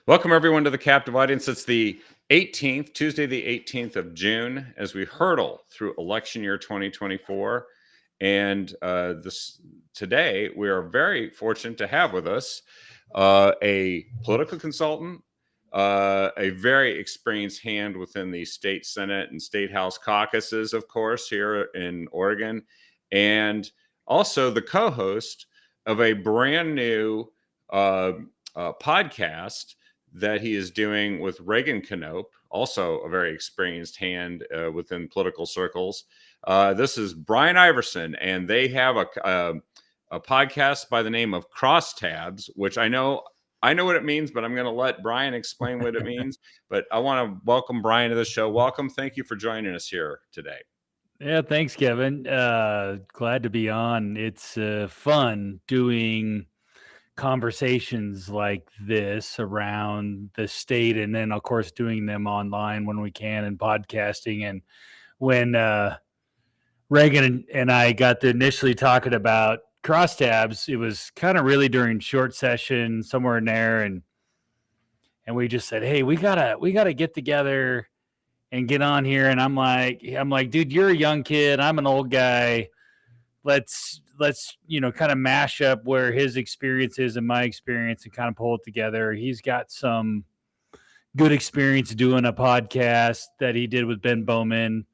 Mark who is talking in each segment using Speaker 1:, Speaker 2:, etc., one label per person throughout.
Speaker 1: Welcome, everyone, to the captive audience. It's the 18th, Tuesday, the 18th of June, as we hurtle through election year 2024. And today, we are very fortunate to have with us a political consultant, a very experienced hand within the state Senate and state House caucuses, of course, here in Oregon, and also the co-host of a brand new podcast that he is doing with Reagan Knoop, also a very experienced hand within political circles. This is Brian Iverson, and they have a podcast by the name of Crosstabs, which I know what it means, but I'm going to let Brian explain what it means. But I want to welcome Brian to the show. Welcome. Thank you for joining us here today.
Speaker 2: Yeah, thanks, Kevin. Glad to be on. It's fun doing conversations like this around the state, and then, of course, doing them online when we can, and podcasting. And when Reagan and I got to initially talking about Crosstabs, it was kind of really during short session somewhere in there, and we just said, "Hey, we gotta get together and get on here." And I'm like, dude, you're a young kid, I'm an old guy. Let's kind of mash up where his experience is and my experience and kind of pull it together. He's got some good experience doing a podcast that he did with Ben Bowman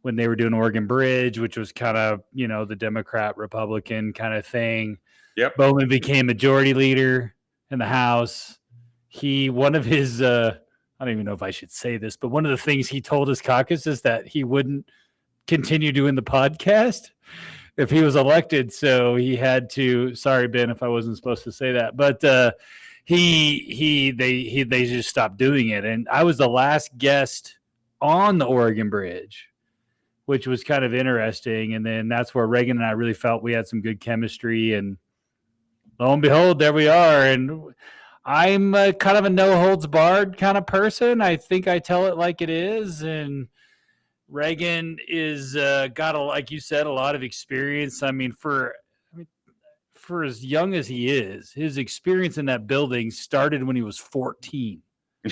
Speaker 2: when they were doing Oregon Bridge, which was kind of, the Democrat Republican kind of thing.
Speaker 1: Yep.
Speaker 2: Bowman became majority leader in the House. One of his I don't even know if I should say this, but one of the things he told his caucus is that he wouldn't continue doing the podcast if he was elected. So he had to, sorry, Ben, if I wasn't supposed to say that, but they just stopped doing it. And I was the last guest on the Oregon Bridge, which was kind of interesting. And then that's where Reagan and I really felt we had some good chemistry, and lo and behold, there we are. And I'm kind of a no holds barred kind of person. I think I tell it like it is. And Reagan is got, like you said, a lot of experience. I mean, for as young as he is, his experience in that building started when he was 14.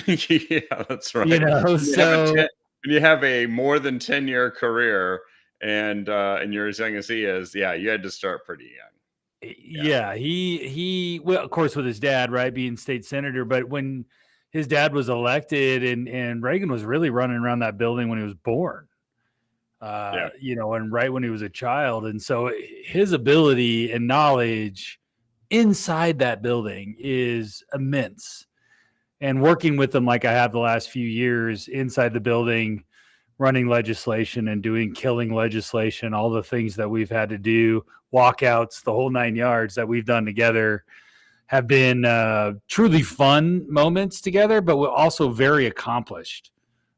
Speaker 1: Yeah, that's right.
Speaker 2: When
Speaker 1: you have a more than 10-year career and you're as young as he is, you had to start pretty young.
Speaker 2: Yeah, he well, of course, with his dad, right, being state senator. But when his dad was elected, and Reagan was really running around that building when he was born, and right when he was a child. And so his ability and knowledge inside that building is immense. And working with him like I have the last few years inside the building, running legislation and doing killing legislation, all the things that we've had to do, walkouts, the whole 9 yards that we've done together, have been truly fun moments together, but we're also very accomplished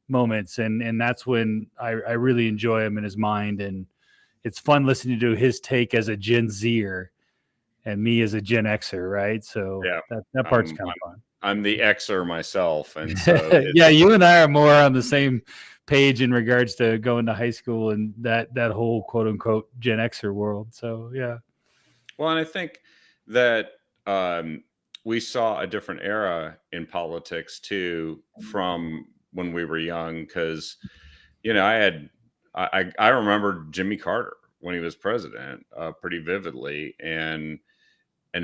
Speaker 2: moments. And that's when I really enjoy him in his mind. And it's fun listening to his take as a Gen Zer and me as a Gen Xer, right? So that part's kind of fun.
Speaker 1: I'm the Xer myself. And so
Speaker 2: yeah, you and I are more on the same page in regards to going to high school and that whole quote unquote Gen Xer world. So, yeah.
Speaker 1: Well, and I think that we saw a different era in politics too from when we were young, because I remember Jimmy Carter when he was president pretty vividly, and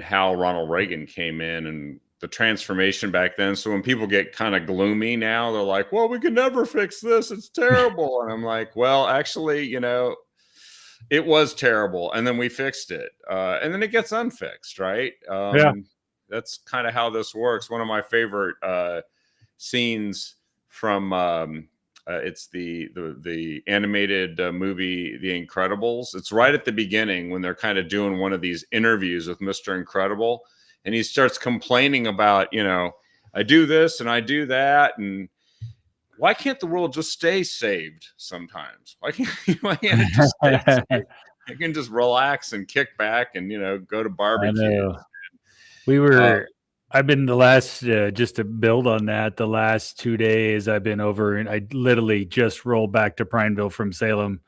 Speaker 1: how Ronald Reagan came in and the transformation back then. So when people get kind of gloomy now, they're like, well, we can never fix this, it's terrible. And I'm like, well, actually, it was terrible, and then we fixed it, and then it gets unfixed, right? That's kind of how this works. One of my favorite scenes from it's the animated movie The Incredibles. It's right at the beginning when they're kind of doing one of these interviews with Mr. Incredible, and he starts complaining about, I do this and I do that, and why can't the world just stay saved sometimes? Why can't it just stay saved? You can just relax and kick back and, go to barbecue.
Speaker 2: I've been the last, just to build on that, the last 2 days I've been over, and I literally just rolled back to Prineville from Salem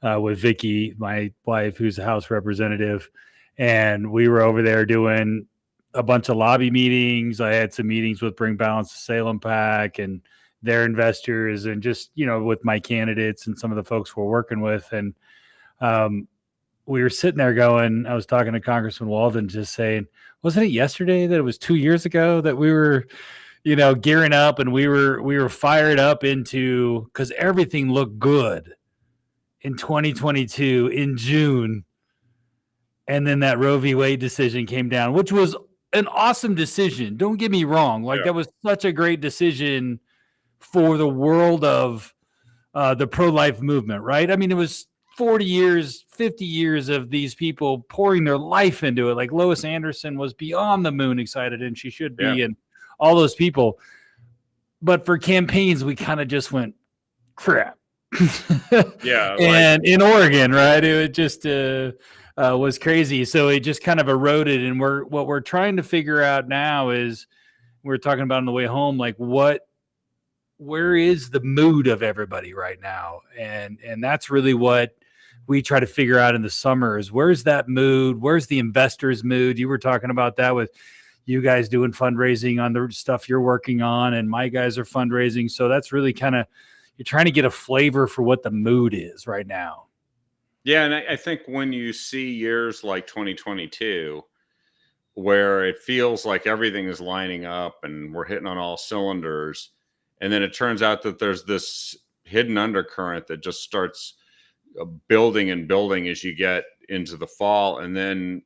Speaker 2: with Vicky, my wife, who's a House representative. And we were over there doing a bunch of lobby meetings. I had some meetings with Bring Balance to Salem PAC and their investors, and just, with my candidates and some of the folks we're working with. And we were sitting there I was talking to Congressman Walden, just saying, wasn't it yesterday that it was 2 years ago that we were, gearing up, and we were fired up because everything looked good in 2022 in June. And then that Roe v. Wade decision came down, which was an awesome decision. Don't get me wrong. That was such a great decision for the world of the pro-life movement, right? I mean, it was 40 years, 50 years of these people pouring their life into it. Like Lois Anderson was beyond the moon excited, and she should be, and all those people. But for campaigns, we kind of just went, crap. And in Oregon, right? It just was crazy. So it just kind of eroded. And what we're trying to figure out now is, we're talking about on the way home, like where is the mood of everybody right now? And that's really what we try to figure out in the summer is, where's that mood? Where's the investors' mood? You were talking about that with you guys doing fundraising on the stuff you're working on, and my guys are fundraising. So that's really kind of, you're trying to get a flavor for what the mood is right now.
Speaker 1: Yeah. And I think when you see years like 2022, where it feels like everything is lining up and we're hitting on all cylinders, and then it turns out that there's this hidden undercurrent that just starts building and building as you get into the fall. And then,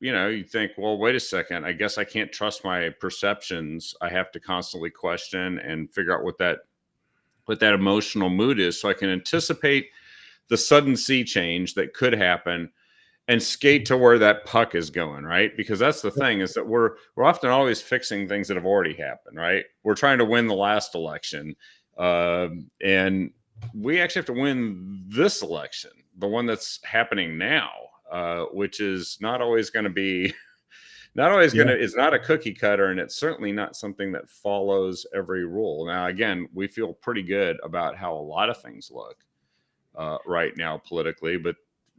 Speaker 1: you think, well, wait a second, I guess I can't trust my perceptions. I have to constantly question and figure out what that emotional mood is, so I can anticipate the sudden sea change that could happen and skate to where that puck is going, right? Because that's the thing, is that we're often always fixing things that have already happened, right? We're trying to win the last election, and we actually have to win this election, the one that's happening now, which is not always going to be, it's not a cookie cutter, and it's certainly not something that follows every rule. Now, again, we feel pretty good about how a lot of things look right now politically, but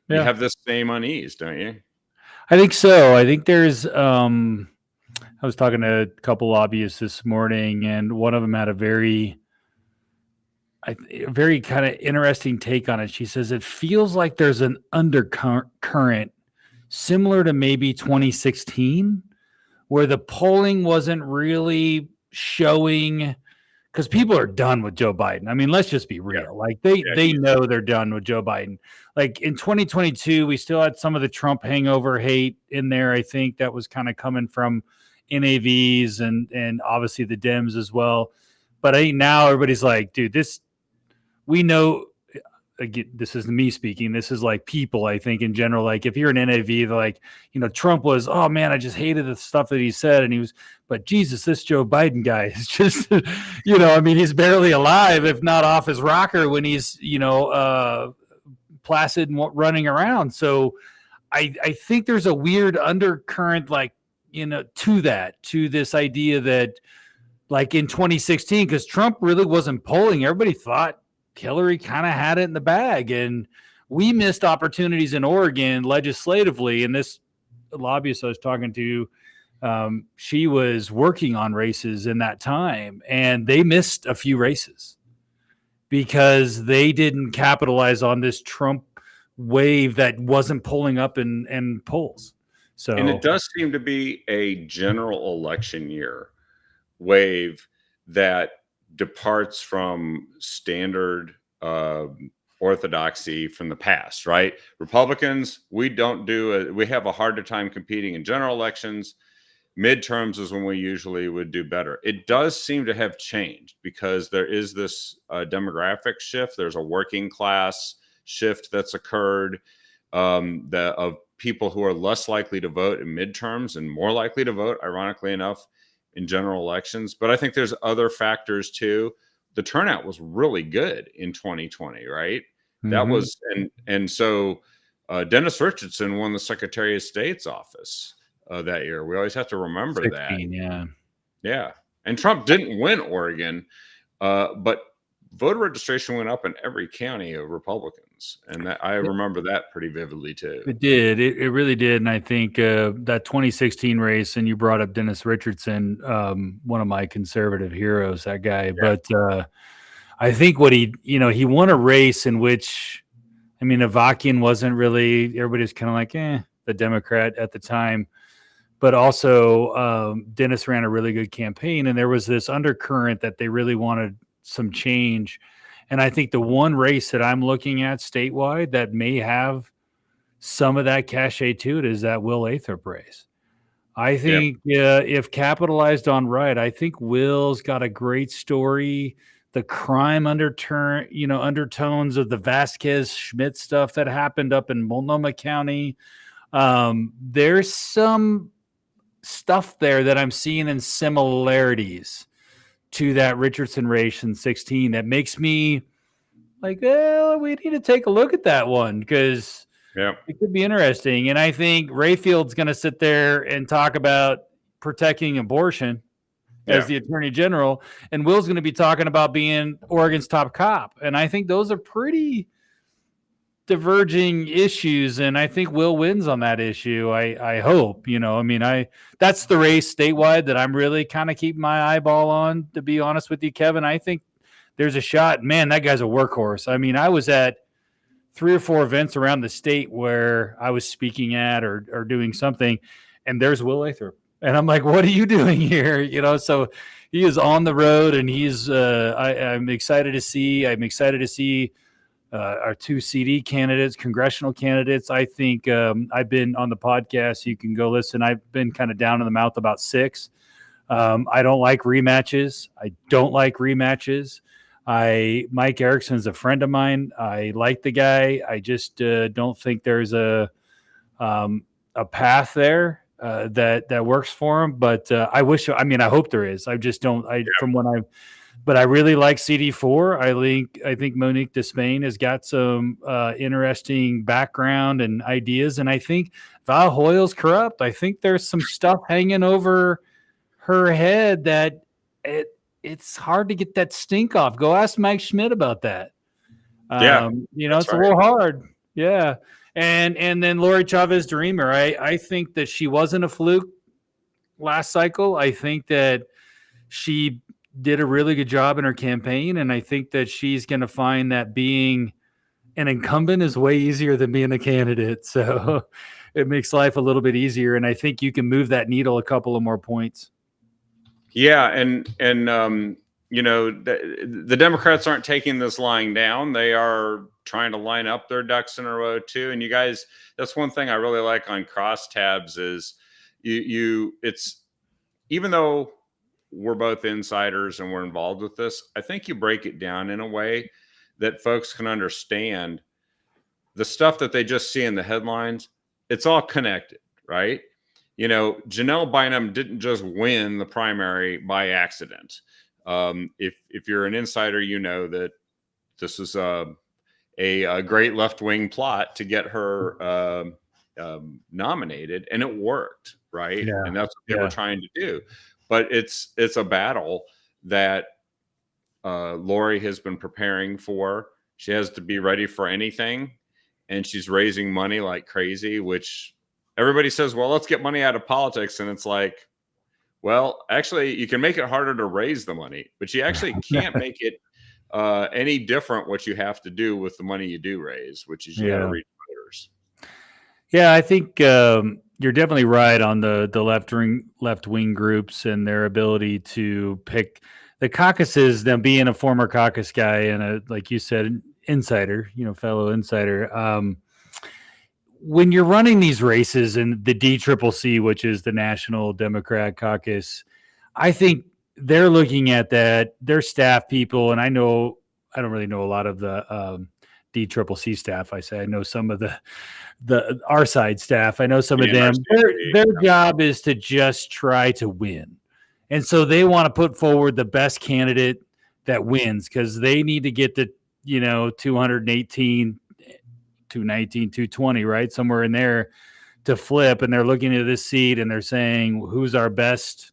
Speaker 1: you have this same unease, don't you?
Speaker 2: I think so. I think there's, I was talking to a couple lobbyists this morning, and one of them had a very kind of interesting take on it. She says, it feels like there's an undercurrent similar to maybe 2016, where the polling wasn't really showing, because people are done with Joe Biden. I mean, let's just be real. Yeah. Like they know they're done with Joe Biden. Like in 2022, we still had some of the Trump hangover hate in there. I think that was kind of coming from NAVs and obviously the Dems as well. But I think now everybody's like, dude, we know, again, this is me speaking. This is like people, I think, in general. Like if you're an NAV, they're like, Trump was, oh man, I just hated the stuff that he said. And but Jesus, this Joe Biden guy is just, he's barely alive, if not off his rocker when he's, placid and running around. So I think there's a weird undercurrent, to this idea that, like in 2016, because Trump really wasn't polling, everybody thought Hillary kind of had it in the bag, and we missed opportunities in Oregon legislatively. And this lobbyist I was talking to, she was working on races in that time, and they missed a few races because they didn't capitalize on this Trump wave that wasn't pulling up in polls. So,
Speaker 1: and it does seem to be a general election year wave that departs from standard orthodoxy from the past, right? Republicans, we have a harder time competing in general elections. Midterms is when we usually would do better. It does seem to have changed because there is this demographic shift. There's a working class shift that's occurred, of people who are less likely to vote in midterms and more likely to vote, ironically enough, in general elections. But I think there's other factors too. The turnout was really good in 2020, right? Mm-hmm. That was, and so Dennis Richardson won the Secretary of State's office that year. We always have to remember 16,
Speaker 2: that.
Speaker 1: Yeah. And Trump didn't win Oregon, but voter registration went up in every county of Republicans. elections, and that I remember that pretty vividly too.
Speaker 2: It did. It really did. And I think that 2016 race, and you brought up Dennis Richardson, one of my conservative heroes, that guy.
Speaker 1: Yeah.
Speaker 2: But I think what he won a race in which, I mean, Avakian wasn't really, everybody's kind of like, the Democrat at the time. But also Dennis ran a really good campaign, and there was this undercurrent that they really wanted some change. And I think the one race that I'm looking at statewide that may have some of that cachet to it is that Will Lathrop race. I think if capitalized on right, I think Will's got a great story. The crime undertones of the Vasquez Schmidt stuff that happened up in Multnomah County. There's some stuff there that I'm seeing in similarities to that Richardson race in 16 that makes me like, we need to take a look at that one because it could be interesting. And I think Rayfield's going to sit there and talk about protecting abortion as the attorney general, and Will's going to be talking about being Oregon's top cop. And I think those are pretty diverging issues, and I think Will wins on that issue. I hope, that's the race statewide that I'm really kind of keeping my eyeball on, to be honest with you, Kevin. I think there's a shot. Man, that guy's a workhorse. I mean, I was at 3 or 4 events around the state where I was speaking at or doing something, and there's Will Lathrop. And I'm like, what are you doing here? So he is on the road, and he's I'm excited to see. Our 2 CD candidates, congressional candidates. I think I've been on the podcast. You can go listen. I've been kind of down in the mouth about 6. I don't like rematches. Mike Erickson is a friend of mine. I like the guy. I just don't think there's a path there that works for him. But I hope there is. I just don't. But I really like CD4. I think Monique Despain has got some interesting background and ideas. And I think Val Hoyle's corrupt. I think there's some stuff hanging over her head that it's hard to get that stink off. Go ask Mike Schmidt about that. It's a little hard. Yeah. And then Lori Chavez Dreamer. I think that she wasn't a fluke last cycle. I think that she did a really good job in her campaign, and I think that she's going to find that being an incumbent is way easier than being a candidate. So it makes life a little bit easier, and I think you can move that needle a couple of more points.
Speaker 1: Yeah, and the Democrats aren't taking this lying down. They are trying to line up their ducks in a row too. And you guys, that's one thing I really like on Crosstabs is it's even though we're both insiders and we're involved with this, I think you break it down in a way that folks can understand the stuff that they just see in the headlines. It's all connected, right? Janelle Bynum didn't just win the primary by accident. If you're an insider, you know that this is a great left-wing plot to get her nominated, and it worked, right? Yeah. And that's what they were trying to do. But it's a battle that Lori has been preparing for. She has to be ready for anything, and she's raising money like crazy, which everybody says, well, let's get money out of politics. And it's like, well, actually, you can make it harder to raise the money, but you actually can't make it any different what you have to do with the money you do raise, which is you got to reach voters.
Speaker 2: Yeah, I think you're definitely right on the left wing groups and their ability to pick the caucuses. Them being a former caucus guy and like you said, insider, fellow insider. When you're running these races in the DCCC, which is the National Democrat Caucus, I think they're looking at that. Their staff people, and I don't really know a lot of the DCCC staff. I know some of the our side staff. I know some of them. Their job is to just try to win, and so they want to put forward the best candidate that wins because they need to get the 218, 219, 220, right, somewhere in there to flip, and they're looking at this seat and they're saying who's our best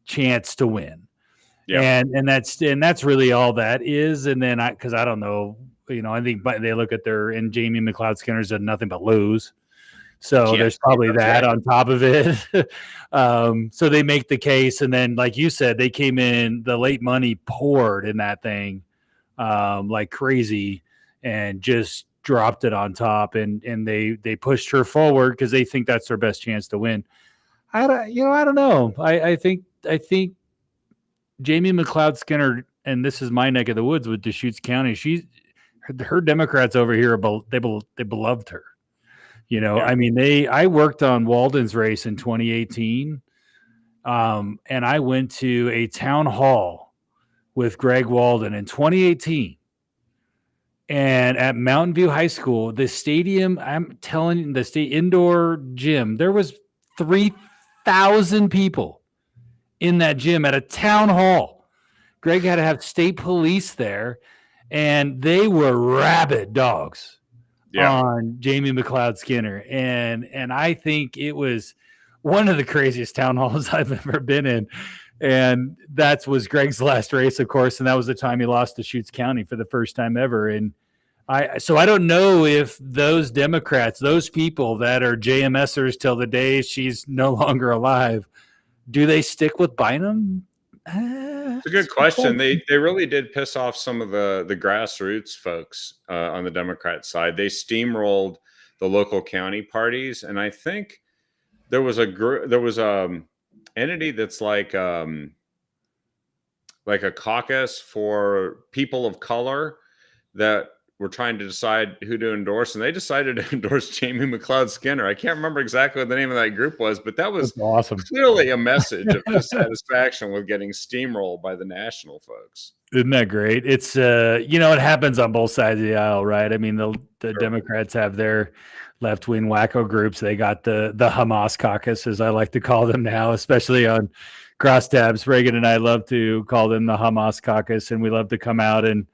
Speaker 2: chance to win. Yeah. And that's really all that is. And then because I don't know I think they look at and Jamie McLeod Skinner's done nothing but lose. So
Speaker 1: Yeah,
Speaker 2: there's probably that
Speaker 1: right.
Speaker 2: on top of it. So they make the case. And then, like you said, they came in, the late money poured in that thing like crazy and just dropped it on top. And they pushed her forward because they think that's their best chance to win. I don't know. I think Jamie McLeod Skinner, and this is my neck of the woods with Deschutes County. Her Democrats over here, they beloved her.
Speaker 1: Yeah.
Speaker 2: I mean, I worked on Walden's race in 2018, and I went to a town hall with Greg Walden in 2018. And at Mountain View High School, the stadium, I'm telling you, the state indoor gym, there was 3,000 people in that gym at a town hall. Greg had to have state police there, and they were rabid dogs on Jamie McLeod Skinner. And I think it was one of the craziest town halls I've ever been in. And that was Greg's last race, of course. And that was the time he lost to Deschutes County for the first time ever. And I don't know if those Democrats, those people that are JMSers till the day she's no longer alive, do they stick with Bynum?
Speaker 1: It's a good question. They really did piss off some of the grassroots folks on the Democrat side. They steamrolled the local county parties, and I think there was a entity that's like a caucus for people of color that were trying to decide who to endorse, and they decided to endorse Jamie McLeod Skinner. I can't remember exactly what the name of that group was, but that was
Speaker 2: awesome.
Speaker 1: Clearly a message of dissatisfaction with getting steamrolled by the national folks.
Speaker 2: Isn't that great? It's it happens on both sides of the aisle, right? I mean, the sure. Democrats have their left-wing wacko groups. They got the Hamas caucus, as I like to call them now, especially on crosstabs. Reagan and I love to call them the Hamas caucus, and we love to come out and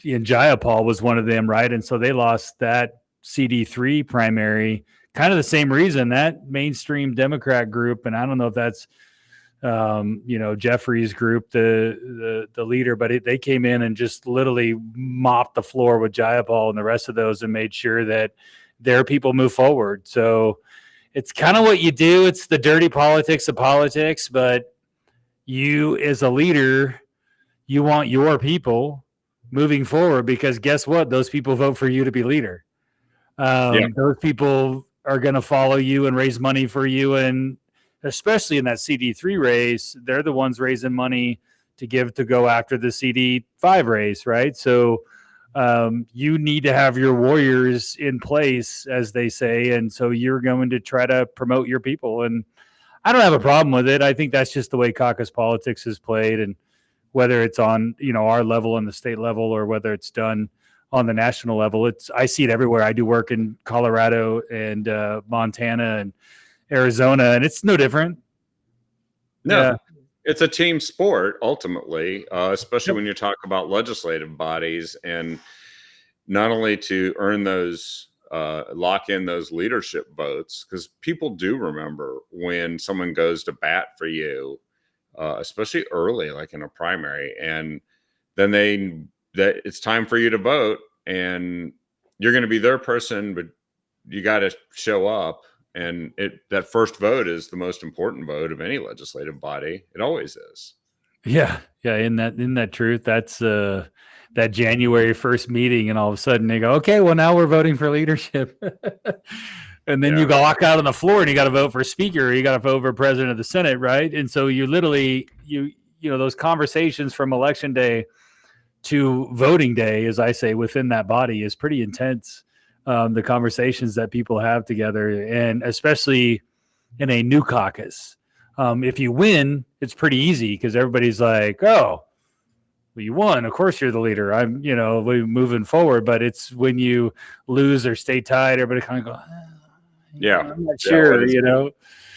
Speaker 2: Jayapal was one of them, right? And so they lost that CD3 primary, kind of the same reason, that mainstream Democrat group. And I don't know if that's, Jeffrey's group, the leader, but they came in and just literally mopped the floor with Jayapal and the rest of those and made sure that their people move forward. So it's kind of what you do. It's the dirty politics of politics, but you as a leader, you want your people moving forward, because guess what? Those people vote for you to be leader. Those people are going to follow you and raise money for you. And especially in that CD3 race, they're the ones raising money to go after the CD5 race, right? So you need to have your warriors in place, as they say. And so you're going to try to promote your people. And I don't have a problem with it. I think that's just the way caucus politics is played. And whether it's on, our level on the state level, or whether it's done on the national level, I see it everywhere. I do work in Colorado and Montana and Arizona, and it's no different.
Speaker 1: No, yeah. It's a team sport ultimately, especially when you talk about legislative bodies, and not only to earn those, lock in those leadership votes, because people do remember when someone goes to bat for you, especially early, like in a primary, and then it's time for you to vote, and you're going to be their person, but you got to show up. And that first vote is the most important vote of any legislative body. It always is.
Speaker 2: Yeah. In that truth, that's that January 1st meeting, and all of a sudden they go, okay, well, now we're voting for leadership. And then you go walk out on the floor and you got to vote for speaker, or you got to vote for president of the Senate, right? And so you literally, those conversations from election day to voting day, as I say, within that body is pretty intense. The conversations that people have together, and especially in a new caucus. If you win, it's pretty easy because everybody's like, oh, well, you won. Of course you're the leader. I'm, we're moving forward. But it's when you lose or stay tied, everybody kind of goes, I'm not sure,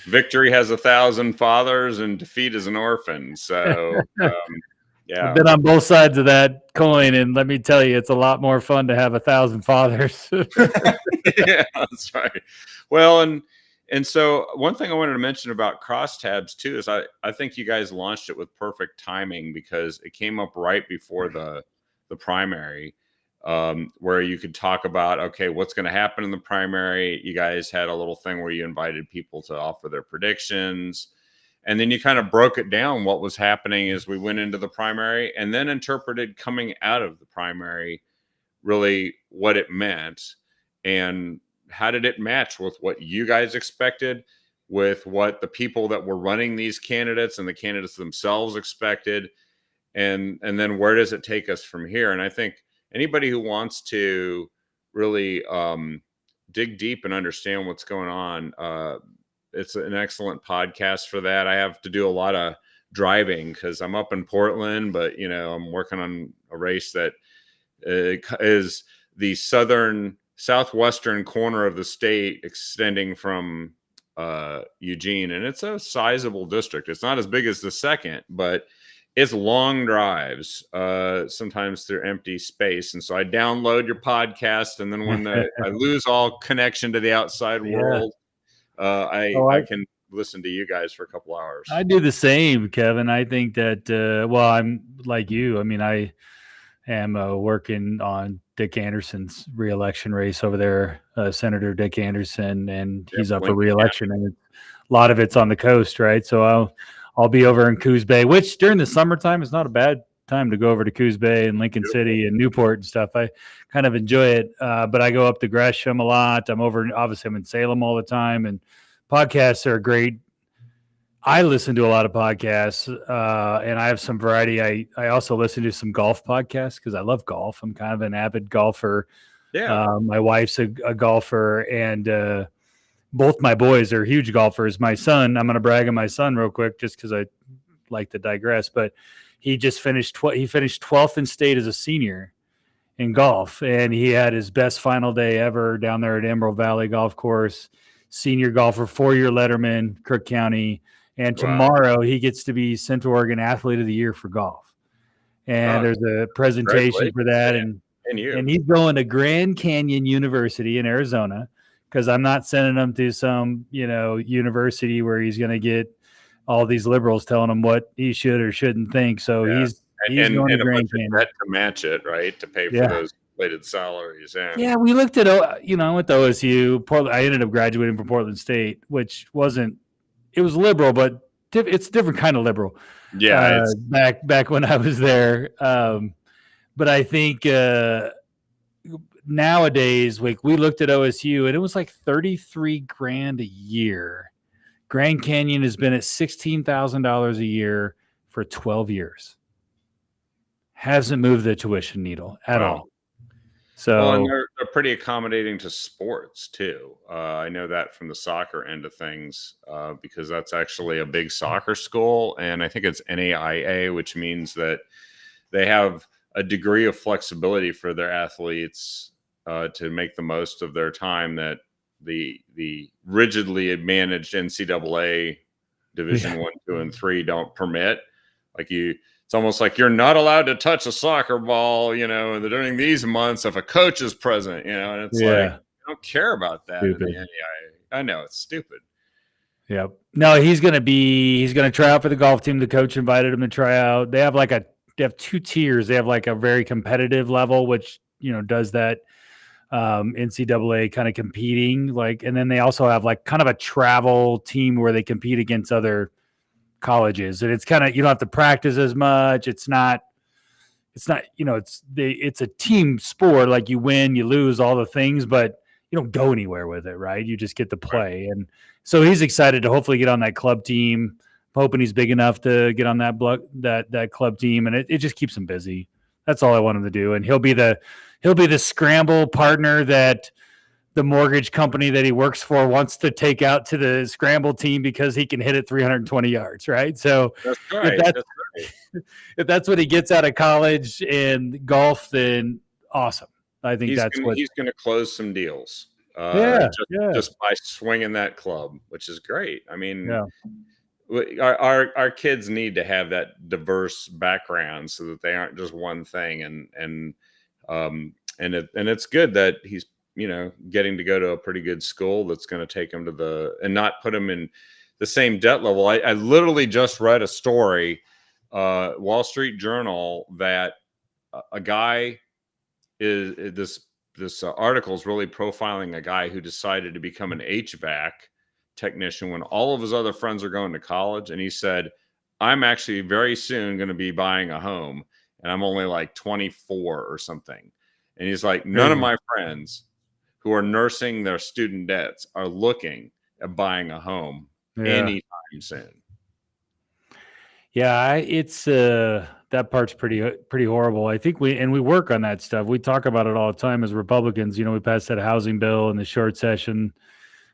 Speaker 1: Victory has 1,000 fathers and defeat is an orphan. So,
Speaker 2: I've been on both sides of that coin, and let me tell you, it's a lot more fun to have 1,000 fathers.
Speaker 1: Yeah, that's right. Well, and so one thing I wanted to mention about crosstabs too is I think you guys launched it with perfect timing, because it came up right before the the primary, where you could talk about, okay, what's going to happen in the primary. You guys had a little thing where you invited people to offer their predictions. And then you kind of broke it down what was happening as we went into the primary, and then interpreted coming out of the primary, really what it meant and how did it match with what you guys expected, with what the people that were running these candidates and the candidates themselves expected, and then where does it take us from here? And I think anybody who wants to really dig deep and understand what's going on, it's an excellent podcast for that. I have to do a lot of driving because I'm up in Portland, but I'm working on a race that is the southwestern corner of the state, extending from Eugene, and it's a sizable district. It's not as big as the second, but it's long drives, sometimes through empty space. And so I download your podcast, and then when I lose all connection to the outside world, I can listen to you guys for a couple hours.
Speaker 2: I do the same, Kevin. I think that, I'm like you. I mean, I am working on Dick Anderson's reelection race over there, Senator Dick Anderson, and he's up for reelection, and a lot of it's on the coast, right? So I'll be over in Coos Bay, which during the summertime is not a bad time to go over to Coos Bay and Lincoln City and Newport and stuff. I kind of enjoy it, but I go up to Gresham a lot. Obviously I'm in Salem all the time, and podcasts are great. I listen to a lot of podcasts, and I have some variety. I also listen to some golf podcasts because I love golf. I'm kind of an avid golfer.
Speaker 1: Yeah.
Speaker 2: My wife's a golfer, and both my boys are huge golfers. My son, I'm going to brag on my son real quick just because I like to digress, but he just finished 12th in state as a senior in golf, and he had his best final day ever down there at Emerald Valley Golf Course. Senior golfer, 4-year letterman, Crook County. And tomorrow he gets to be Central Oregon Athlete of the Year for golf. And there's a presentation for that. And he's going to Grand Canyon University in Arizona, because I'm not sending him to some, university where he's going to get all these liberals telling him what he should or shouldn't think. So he's going to Grand Canyon
Speaker 1: to match it, right? To pay for those inflated salaries.
Speaker 2: Yeah, we looked at, I went to OSU. Portland. I ended up graduating from Portland State, which it was liberal, but it's a different kind of liberal.
Speaker 1: Yeah.
Speaker 2: Back when I was there. But I think nowadays, like, we looked at OSU and it was like $33,000 a year. Grand Canyon has been at $16,000 a year for 12 years. Hasn't moved the tuition needle at all. So,
Speaker 1: and they're pretty accommodating to sports too. I know that from the soccer end of things, because that's actually a big soccer school, and I think it's NAIA, which means that they have a degree of flexibility for their athletes to make the most of their time that the rigidly managed NCAA Division 1, 2, and 3 don't permit. It's almost like you're not allowed to touch a soccer ball, during these months if a coach is present, and it's like, I don't care about that. I know it's stupid.
Speaker 2: Yeah. No, he's going to try out for the golf team. The coach invited him to try out. They have 2 tiers. They have like a very competitive level, which, does that NCAA kind of competing, and then they also have like kind of a travel team where they compete against other colleges, and it's kind of, you don't have to practice as much. It's not it's a team sport. Like, you win, you lose, all the things, but you don't go anywhere with it, right? You just get to play. And so he's excited to hopefully get on that club team. I'm hoping he's big enough to get on that club team, and it just keeps him busy. That's all I want him to do. And he'll be the scramble partner that the mortgage company that he works for wants to take out to the scramble team because he can hit it 320 yards, right? So
Speaker 1: that's right.
Speaker 2: If that's what he gets out of college and golf, then awesome. I think he's
Speaker 1: going to close some deals. Just by swinging that club, which is great. I mean, our kids need to have that diverse background so that they aren't just one thing. And it's good that he's, getting to go to a pretty good school that's going to take him and not put him in the same debt level. I literally just read a story, Wall Street Journal, that a guy is this article is really profiling a guy who decided to become an HVAC technician when all of his other friends are going to college, and he said, I'm actually very soon going to be buying a home, and I'm only like 24 or something. And he's like, none of my friends who are nursing their student debts are looking at buying a home anytime soon.
Speaker 2: Yeah, it's that part's pretty horrible. I think we work on that stuff. We talk about it all the time as Republicans. We passed that housing bill in the short session,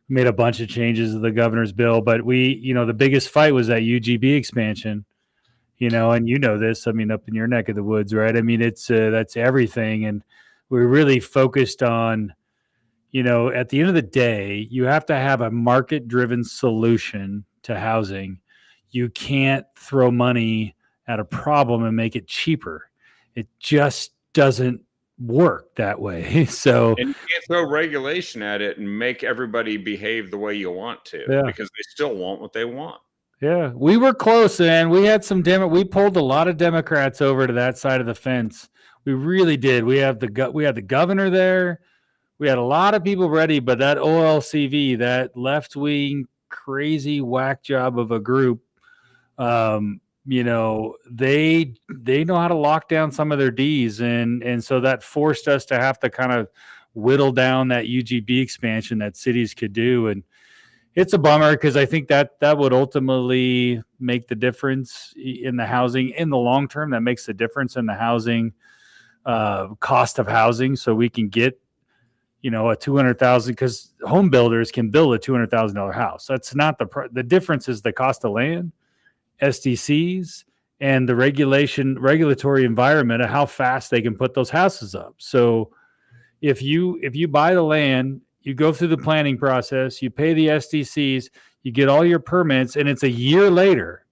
Speaker 2: made a bunch of changes to the governor's bill, but the biggest fight was that UGB expansion. And this, up in your neck of the woods, right? It's that's everything, and we're really focused on, at the end of the day, you have to have a market-driven solution to housing. You can't throw money at a problem and make it cheaper. It just doesn't work that way. So,
Speaker 1: and you can't throw regulation at it and make everybody behave the way you want to, because they still want what they want.
Speaker 2: Yeah, we were close, and we had we pulled a lot of Democrats over to that side of the fence. We really did. We had the governor there. We had a lot of people ready, but that OLCV, that left-wing crazy whack job of a group, they know how to lock down some of their Ds, and so that forced us to have to kind of whittle down that UGB expansion that cities could do. And it's a bummer, because I think that would ultimately make the difference in the housing in the long term. That makes the difference in the housing cost of housing, so we can get a $200,000, because home builders can build a $200,000 house. That's not the difference is the cost of land, SDCs, and the regulatory environment of how fast they can put those houses up. So if you buy the land, you go through the planning process, you pay the SDCs, you get all your permits, and it's a year later,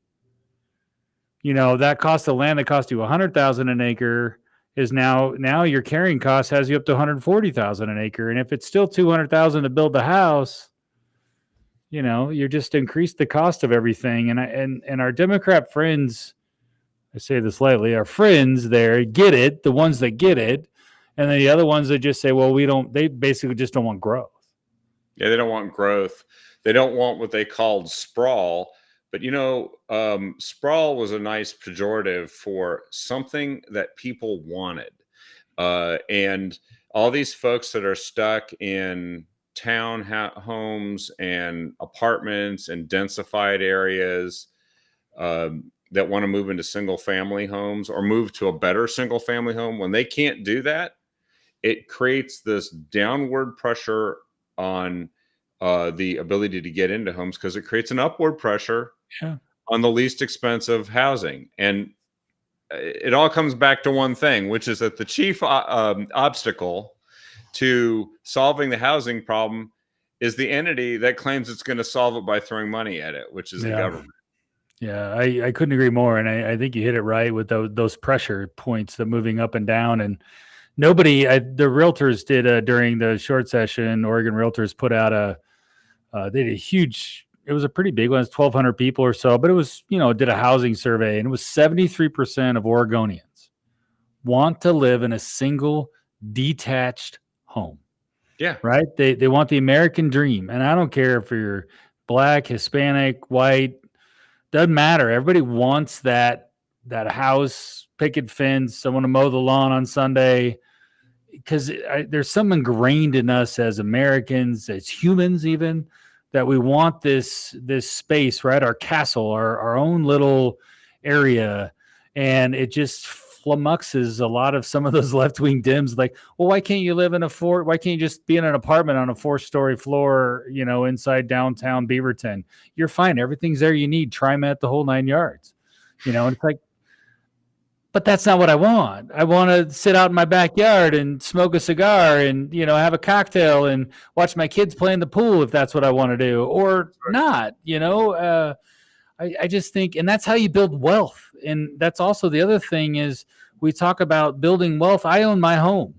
Speaker 2: that cost of land that cost you $100,000 an acre is now your carrying cost has you up to $140,000 an acre. And if it's still $200,000 to build the house, you're just increased the cost of everything. And our Democrat friends, I say this lightly, our friends there get it, the ones that get it. And then the other ones that just say, well, they basically just don't want growth.
Speaker 1: Yeah, they don't want growth. They don't want what they called sprawl. But, sprawl was a nice pejorative for something that people wanted. And all these folks that are stuck in town homes and apartments and densified areas that want to move into single family homes or move to a better single family home, when they can't do that, it creates this downward pressure on the ability to get into homes, because it creates an upward pressure on the least expensive housing. And it all comes back to one thing, which is that the chief obstacle to solving the housing problem is the entity that claims it's going to solve it by throwing money at it, which is the government.
Speaker 2: Yeah, I couldn't agree more. And I think you hit it right with those pressure points, the moving up and down. And the realtors did during the short session, Oregon Realtors put out they did a huge, it was a pretty big one. It was 1,200 people or so, but it was, did a housing survey, and it was 73% of Oregonians want to live in a single detached home.
Speaker 1: Yeah.
Speaker 2: Right. They want the American dream. And I don't care if you're Black, Hispanic, white, doesn't matter. Everybody wants that house, picket fence, someone to mow the lawn on Sunday, because there's something ingrained in us as Americans, as humans even, that we want this space, right? Our castle, our own little area. And it just flummoxes a lot of some of those left-wing Dems, like, well, why can't you live why can't you just be in an apartment on a 4-story floor, inside downtown Beaverton? You're fine. Everything's there you need. TriMet, the whole 9 yards. And it's like, but that's not what I want. I want to sit out in my backyard and smoke a cigar and, have a cocktail and watch my kids play in the pool if that's what I want to do, or not, I just think, and that's how you build wealth. And that's also the other thing is we talk about building wealth. I own my home.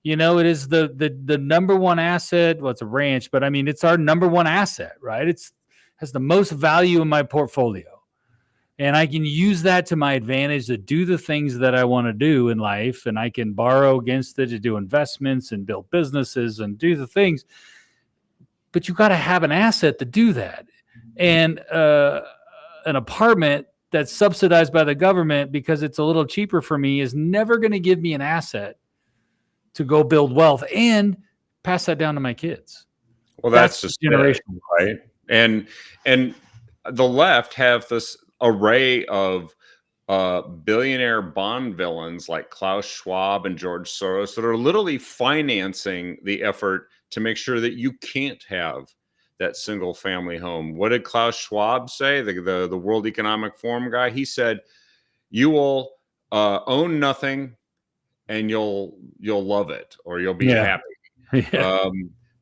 Speaker 2: It is the number one asset. Well, it's a ranch, but it's our number one asset, right? Has the most value in my portfolio. and I can use that to my advantage to do the things that I want to do in life. And I can borrow against it to do investments and build businesses and do the things. But you got to have an asset to do that. And an apartment that's subsidized by the government because it's a little cheaper for me is never going to give me an asset to go build wealth and pass that down to my kids.
Speaker 1: Well, that's just generational, right? And the left have this array of billionaire bond villains like Klaus Schwab and George Soros that are literally financing the effort to make sure that you can't have that single family home. What did Klaus Schwab say? The World Economic Forum guy, he said, you will own nothing and you'll love it, or you'll be happy. Yeah.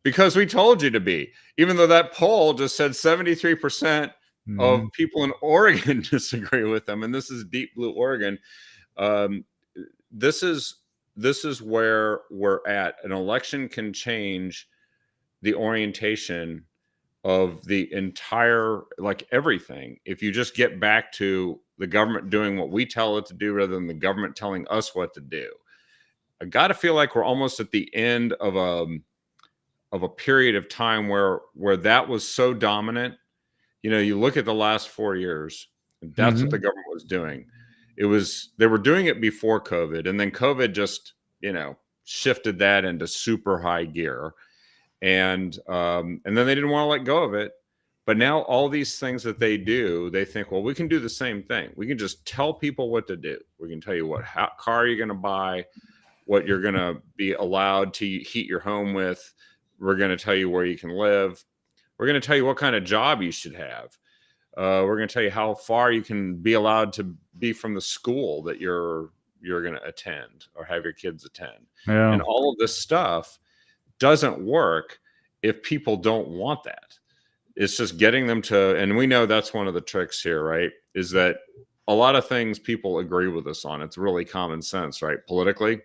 Speaker 1: Because we told you to be, even though that poll just said 73% of people in Oregon disagree with them. And this is deep blue Oregon. This is where we're at. An election can change the orientation of the entire, like everything. If you just get back to the government doing what we tell it to do rather than the government telling us what to do. I got to feel like we're almost at the end of a period of time where that was so dominant. You know, you look at the last 4 years, and that's what the government was doing. They were doing it before COVID, and then COVID just, shifted that into super high gear. And then they didn't want to let go of it. But now all these things that they do, they think, well, we can do the same thing. We can just tell people what to do. We can tell you what car you're going to buy, what you're going to be allowed to heat your home with. We're going to tell you where you can live. We're going to tell you what kind of job you should have. We're going to tell you how far you can be allowed to be from the school that you're going to attend or have your kids attend. Yeah. And all of this stuff doesn't work if people don't want that. It's just getting them to, and we know that's one of the tricks here, right? Is that a lot of things people agree with us on. It's really common sense, right? Politically,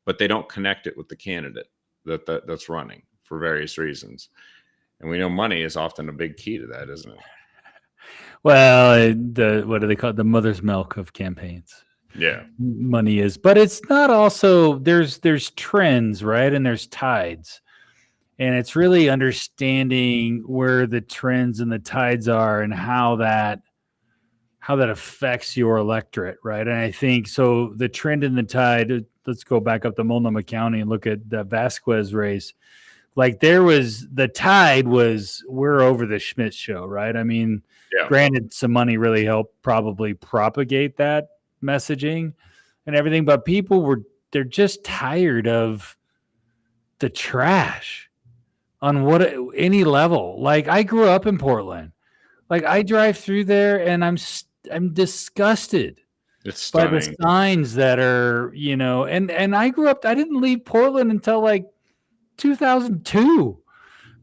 Speaker 1: but they don't connect it with the candidate that's running for various reasons. And we know money is often a big key to that, isn't it?
Speaker 2: Well, what do they call it? The mother's milk of campaigns.
Speaker 1: Yeah.
Speaker 2: Money is, but it's not also, there's trends, right? And there's tides. And it's really understanding where the trends and the tides are and how that affects your electorate, right? And I think so the trend and the tide, let's go back up to Multnomah County and look at the Vasquez race. Like the tide was, we're over the Schmidt show, right? I mean, Granted, some money really helped probably propagate that messaging and everything, but they're just tired of the trash on any level. Like, I grew up in Portland. Like, I drive through there and I'm disgusted by the signs that are, and I grew up, I didn't leave Portland until like 2002.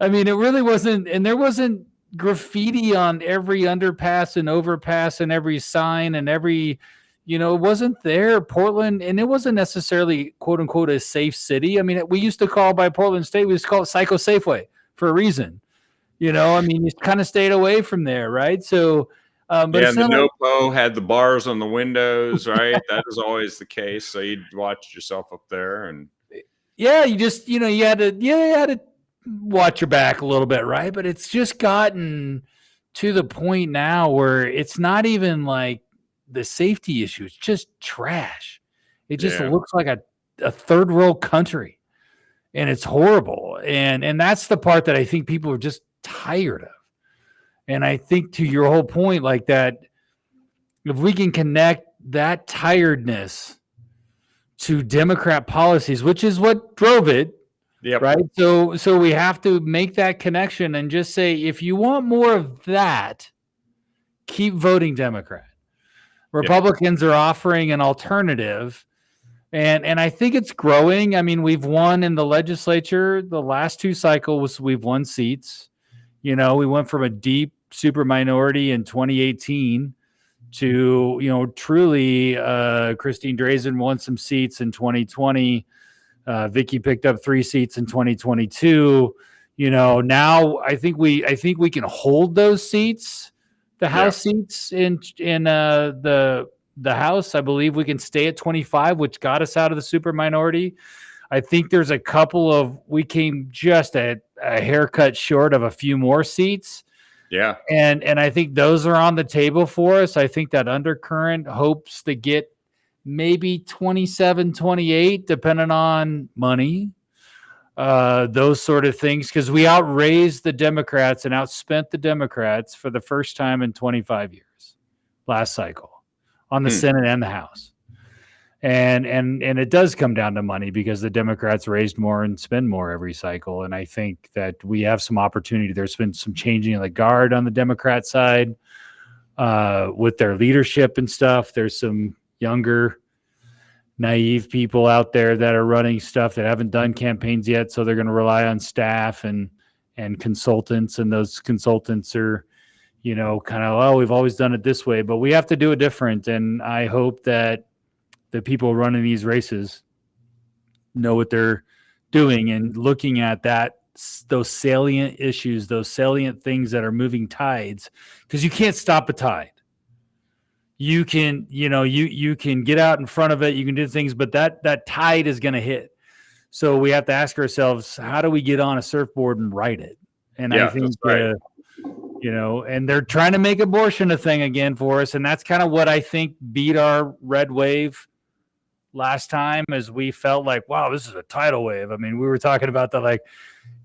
Speaker 2: I mean, it really wasn't, and there wasn't graffiti on every underpass and overpass and every sign and every, it wasn't there. Portland, and it wasn't necessarily quote unquote a safe city. I mean, we used to call by Portland State, we used to call it Psycho Safeway for a reason. I mean, you kind of stayed away from there, right? So, but
Speaker 1: and the NoPo had the bars on the windows, right? That was always the case. So you'd watch yourself up there, and
Speaker 2: you just, you had to watch your back a little bit, right? But it's just gotten to the point now where it's not even like the safety issue. It's just trash. It just looks like a third world country, and it's horrible. And that's the part that I think people are just tired of. And I think, to your whole point, like that, if we can connect that tiredness to Democrat policies, which is what drove it, right? So we have to make that connection and just say, if you want more of that, keep voting Democrat. Republicans are offering an alternative, and I think it's growing. I mean, we've won in the legislature the last two cycles. We've won seats. We went from a deep super minority in 2018 to, truly Christine Drazan won some seats in 2020. Vicky picked up 3 seats in 2022. Now I think we can hold those seats the House seats in the House. I believe we can stay at 25, which got us out of the super minority. I think there's a couple of, we came just a haircut short of a few more seats.
Speaker 1: Yeah.
Speaker 2: And I think those are on the table for us. I think that undercurrent hopes to get maybe 27, 28, depending on money, those sort of things, because we outraised the Democrats and outspent the Democrats for the first time in 25 years last cycle on the Senate and the House. And it does come down to money because the Democrats raised more and spend more every cycle. And I think that we have some opportunity. There's been some changing of the guard on the Democrat side with their leadership and stuff. There's some younger, naive people out there that are running stuff that haven't done campaigns yet. So they're going to rely on staff and consultants. And those consultants are, kind of, oh, we've always done it this way, but we have to do it different. And I hope that the people running these races know what they're doing and looking at those salient issues, those salient things that are moving tides, because you can't stop a tide. You can, you can get out in front of it, you can do things, but that tide is going to hit. So we have to ask ourselves, how do we get on a surfboard and ride it? And I think, right. And they're trying to make abortion a thing again for us. And that's kind of what I think beat our red wave last time, as we felt like, wow, this is a tidal wave. I mean, we were talking about that,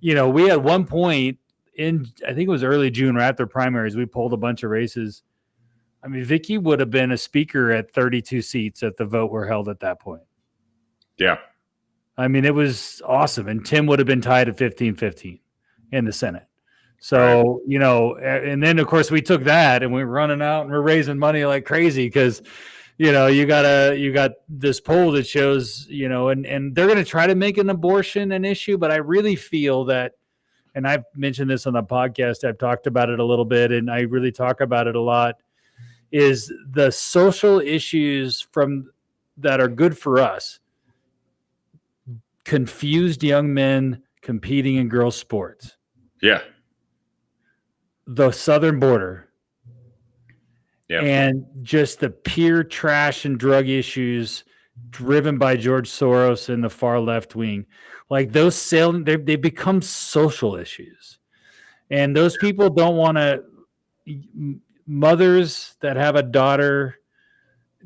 Speaker 2: we had one point in, I think it was early June, right after primaries, we pulled a bunch of races. I mean, Vicky would have been a speaker at 32 seats if the vote were held at that point.
Speaker 1: Yeah.
Speaker 2: I mean, it was awesome. And Tim would have been tied at 15-15 in the Senate. So, right. And then of course we took that and we were running out and we're raising money like crazy because you got this poll that shows, and they're going to try to make an abortion an issue. But I really feel that, and I've mentioned this on the podcast, I've talked about it a little bit, and I really talk about it a lot, is the social issues that are good for us. Confused young men competing in girls' sports.
Speaker 1: Yeah.
Speaker 2: The southern border.
Speaker 1: Yep.
Speaker 2: And just the pure trash and drug issues driven by George Soros and the far left wing, like those they become social issues. And those people don't want to, mothers that have a daughter,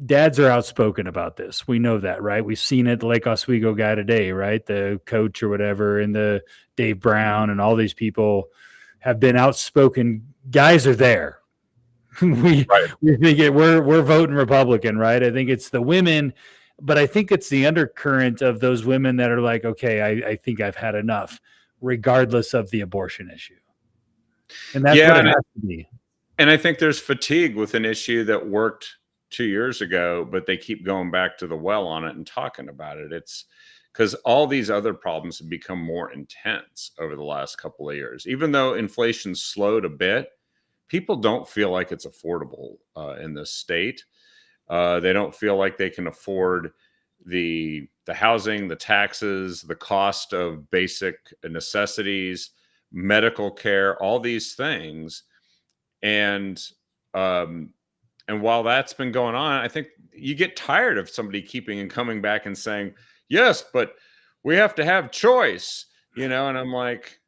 Speaker 2: dads are outspoken about this. We know that, right? We've seen it, the Lake Oswego guy today, right? The coach or whatever, and the Dave Brown and all these people have been outspoken. Guys are there. We think we're voting Republican, right? I think it's the women, but I think it's the undercurrent of those women that are like, okay, I think I've had enough, regardless of the abortion issue. And that's what it has to be.
Speaker 1: And I think there's fatigue with an issue that worked 2 years ago, but they keep going back to the well on it and talking about it. It's because all these other problems have become more intense over the last couple of years. Even though inflation slowed a bit, people don't feel like it's affordable in this state. They don't feel like they can afford the housing, the taxes, the cost of basic necessities, medical care, all these things. And while that's been going on, I think you get tired of somebody keeping and coming back and saying, yes, but we have to have choice, and I'm like,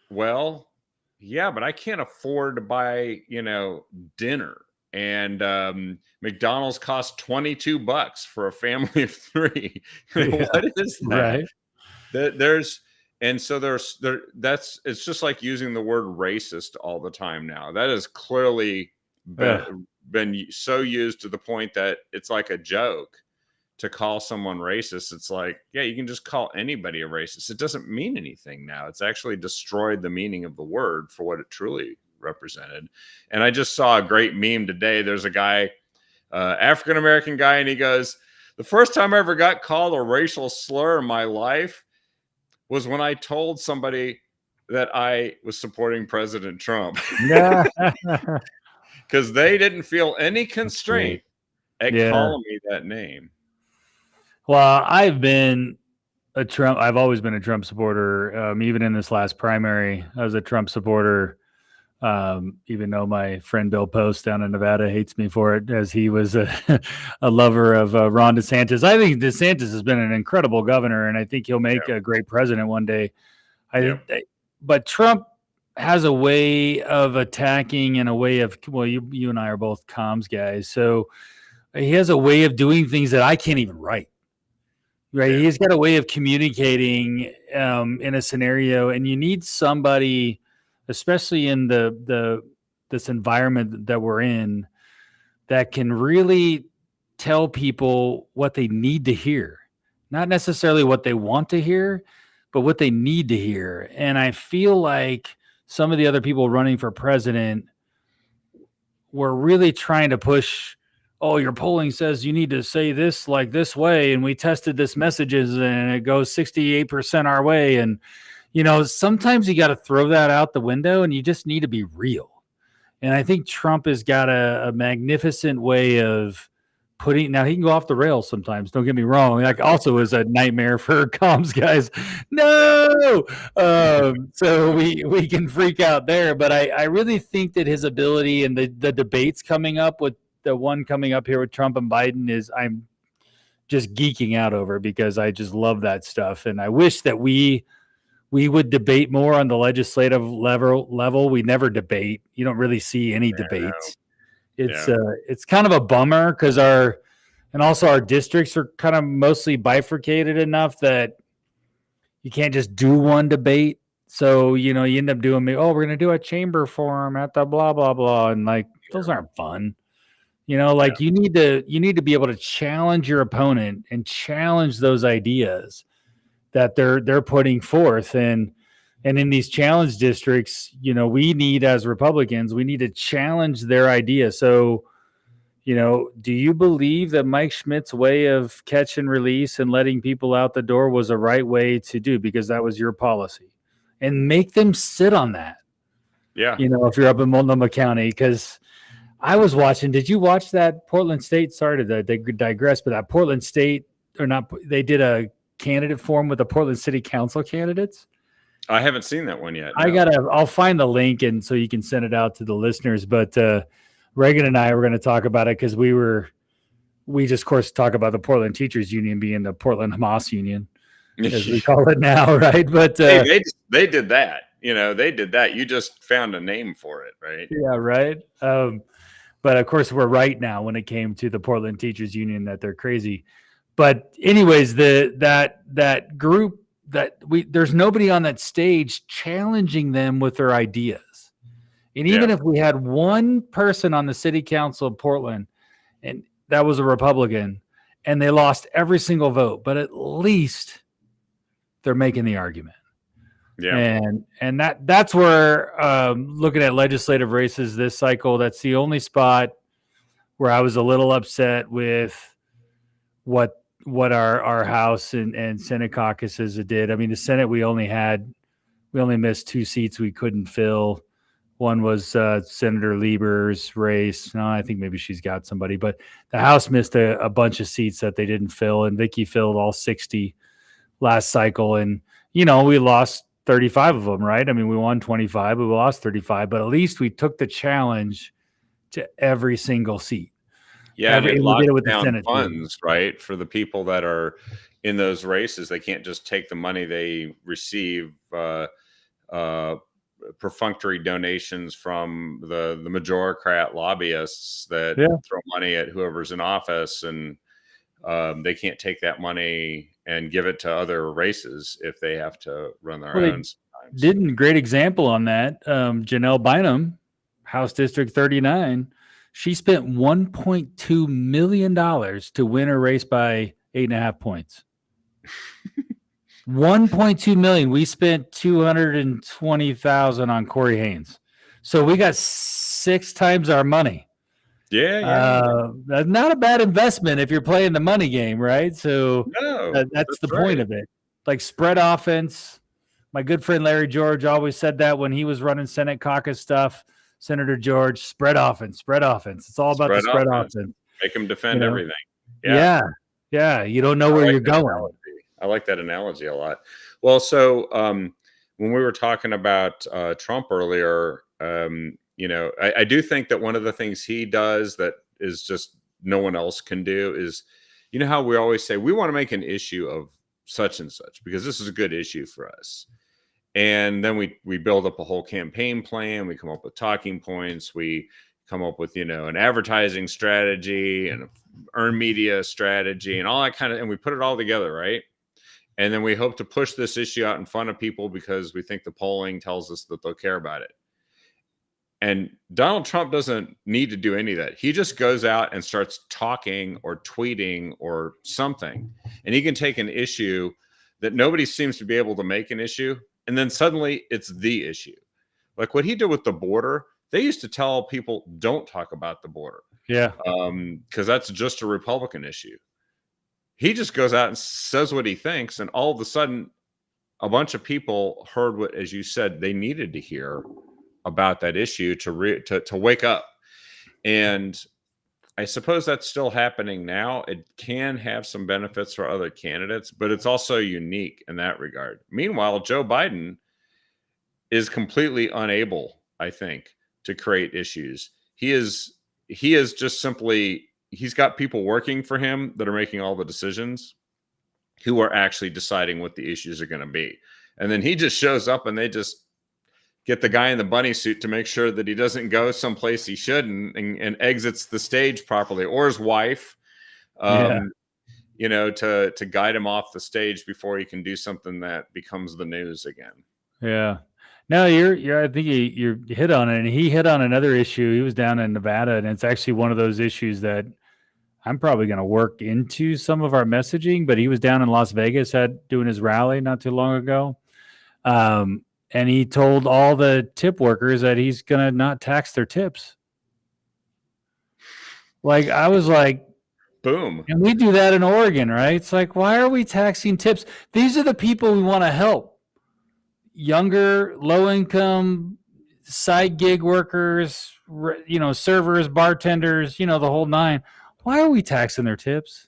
Speaker 1: well, yeah, but I can't afford to buy, dinner. And McDonald's costs $22 for a family of 3. What is that? Right. It's just like using the word racist all the time now. That has clearly been so used to the point that it's like a joke to call someone racist. It's like, yeah, you can just call anybody a racist. It doesn't mean anything now. It's actually destroyed the meaning of the word for what it truly represented. And I just saw a great meme today. There's a guy, African-American guy, and he goes, the first time I ever got called a racial slur in my life was when I told somebody that I was supporting President Trump. Because they didn't feel any constraint at calling me that name.
Speaker 2: Well, I've always been a Trump supporter. Even in this last primary, I was a Trump supporter. Even though my friend Bill Post down in Nevada hates me for it, as he was a, a lover of Ron DeSantis. I think DeSantis has been an incredible governor, and I think he'll make a great president one day. But Trump has a way of attacking and a way of, well, you and I are both comms guys, so he has a way of doing things that I can't even write. Right, he's got a way of communicating in a scenario, and you need somebody, especially in this environment that we're in, that can really tell people what they need to hear, not necessarily what they want to hear, but what they need to hear. And I feel like some of the other people running for president were really trying to push, oh, your polling says you need to say this like this way, and we tested this messages and it goes 68% our way. And sometimes you got to throw that out the window, and you just need to be real. And I think Trump has got a magnificent way of now he can go off the rails sometimes, don't get me wrong. Like, also is a nightmare for comms guys. No. So we can freak out there, but I really think that his ability and the debates coming up, with the one coming up here with Trump and Biden, I'm just geeking out over, because I just love that stuff. And I wish that we would debate more on the legislative level. We never debate. You don't really see any debates. It's kind of a bummer, because our districts are kind of mostly bifurcated enough that you can't just do one debate. So, you end up doing, we're going to do a chamber forum at the blah, blah, blah. And those aren't fun. You need to be able to challenge your opponent and challenge those ideas that they're putting forth. And in these challenge districts, we need, as Republicans, we need to challenge their idea. So, do you believe that Mike Schmidt's way of catch and release and letting people out the door was a right way to do, because that was your policy? And make them sit on that.
Speaker 1: Yeah.
Speaker 2: If you're up in Multnomah County, because I was watching. Did you watch that Portland State? Sorry to digress, but that Portland State, they did a candidate forum with the Portland City Council candidates.
Speaker 1: I haven't seen that one yet. No.
Speaker 2: I'll find the link, and so you can send it out to the listeners. But Reagan and I were going to talk about it, because we just, of course, talk about the Portland Teachers Union being the Portland Hamas Union, as we call it now, right? But
Speaker 1: hey, they did that. They did that. You just found a name for it, right?
Speaker 2: Yeah, right. But of course, we're right now when it came to the Portland Teachers Union that they're crazy. But anyways, that group, there's nobody on that stage challenging them with their ideas. And even if we had one person on the city council of Portland, and that was a Republican, and they lost every single vote, but at least they're making the argument. Yeah. And that's where, looking at legislative races this cycle, that's the only spot where I was a little upset with what our House and Senate caucuses did. I mean, the Senate, we only missed 2 seats we couldn't fill. One was Senator Lieber's race. No, I think maybe she's got somebody, but the House missed a bunch of seats that they didn't fill, and Vicky filled all 60 last cycle. And, we lost 35 of them, right? I mean, we won 25, but we lost 35, but at least we took the challenge to every single seat.
Speaker 1: Yeah, and it locked down funds, right, for the people that are in those races. They can't just take the money they receive, perfunctory donations from the majorocrat lobbyists that throw money at whoever's in office, and they can't take that money and give it to other races if they have to run their own.
Speaker 2: Great example on that. Janelle Bynum, House District 39, she spent $1.2 million to win her race by 8.5 points. 1.2 million. We spent 220,000 on Corey Haynes. So we got 6 times our money. That's not a bad investment if you're playing the money game, right? So that's the point of it. Like spread offense. My good friend Larry George always said that when he was running Senate caucus stuff. Senator George, spread offense. It's all about the spread offense.
Speaker 1: Make them defend everything.
Speaker 2: Yeah. You don't know where you're going.
Speaker 1: I like that analogy a lot. Well, so when we were talking about Trump earlier, I do think that one of the things he does that is just no one else can do is, how we always say we want to make an issue of such and such because this is a good issue for us. And then we build up a whole campaign plan. We come up with talking points. We come up with, an advertising strategy and an earned media strategy and all that and we put it all together, right? And then we hope to push this issue out in front of people because we think the polling tells us that they'll care about it. And Donald Trump doesn't need to do any of that. He just goes out and starts talking or tweeting or something. And he can take an issue that nobody seems to be able to make an issue. And then suddenly it's the issue. Like what he did with the border, they used to tell people, don't talk about the border.
Speaker 2: Yeah.
Speaker 1: Because that's just a Republican issue. He just goes out and says what he thinks. And all of a sudden, a bunch of people heard what, as you said, they needed to hear about that issue to wake up. And I suppose that's still happening now. It can have some benefits for other candidates, but it's also unique in that regard. Meanwhile, Joe Biden is completely unable, I think, to create issues. He is just simply, he's got people working for him that are making all the decisions who are actually deciding what the issues are going to be. And then he just shows up and they just get the guy in the bunny suit to make sure that he doesn't go someplace he shouldn't and exits the stage properly, or his wife, to guide him off the stage before he can do something that becomes the news again.
Speaker 2: Yeah. No, I think you hit on it, and he hit on another issue. He was down in Nevada, and it's actually one of those issues that I'm probably going to work into some of our messaging, but he was down in Las Vegas doing his rally not too long ago. And he told all the tip workers that he's going to not tax their tips. Like, I was like,
Speaker 1: boom.
Speaker 2: And we do that in Oregon, right? It's like, why are we taxing tips? These are the people we want to help. Younger, low income, side gig workers, servers, bartenders, the whole nine. Why are we taxing their tips?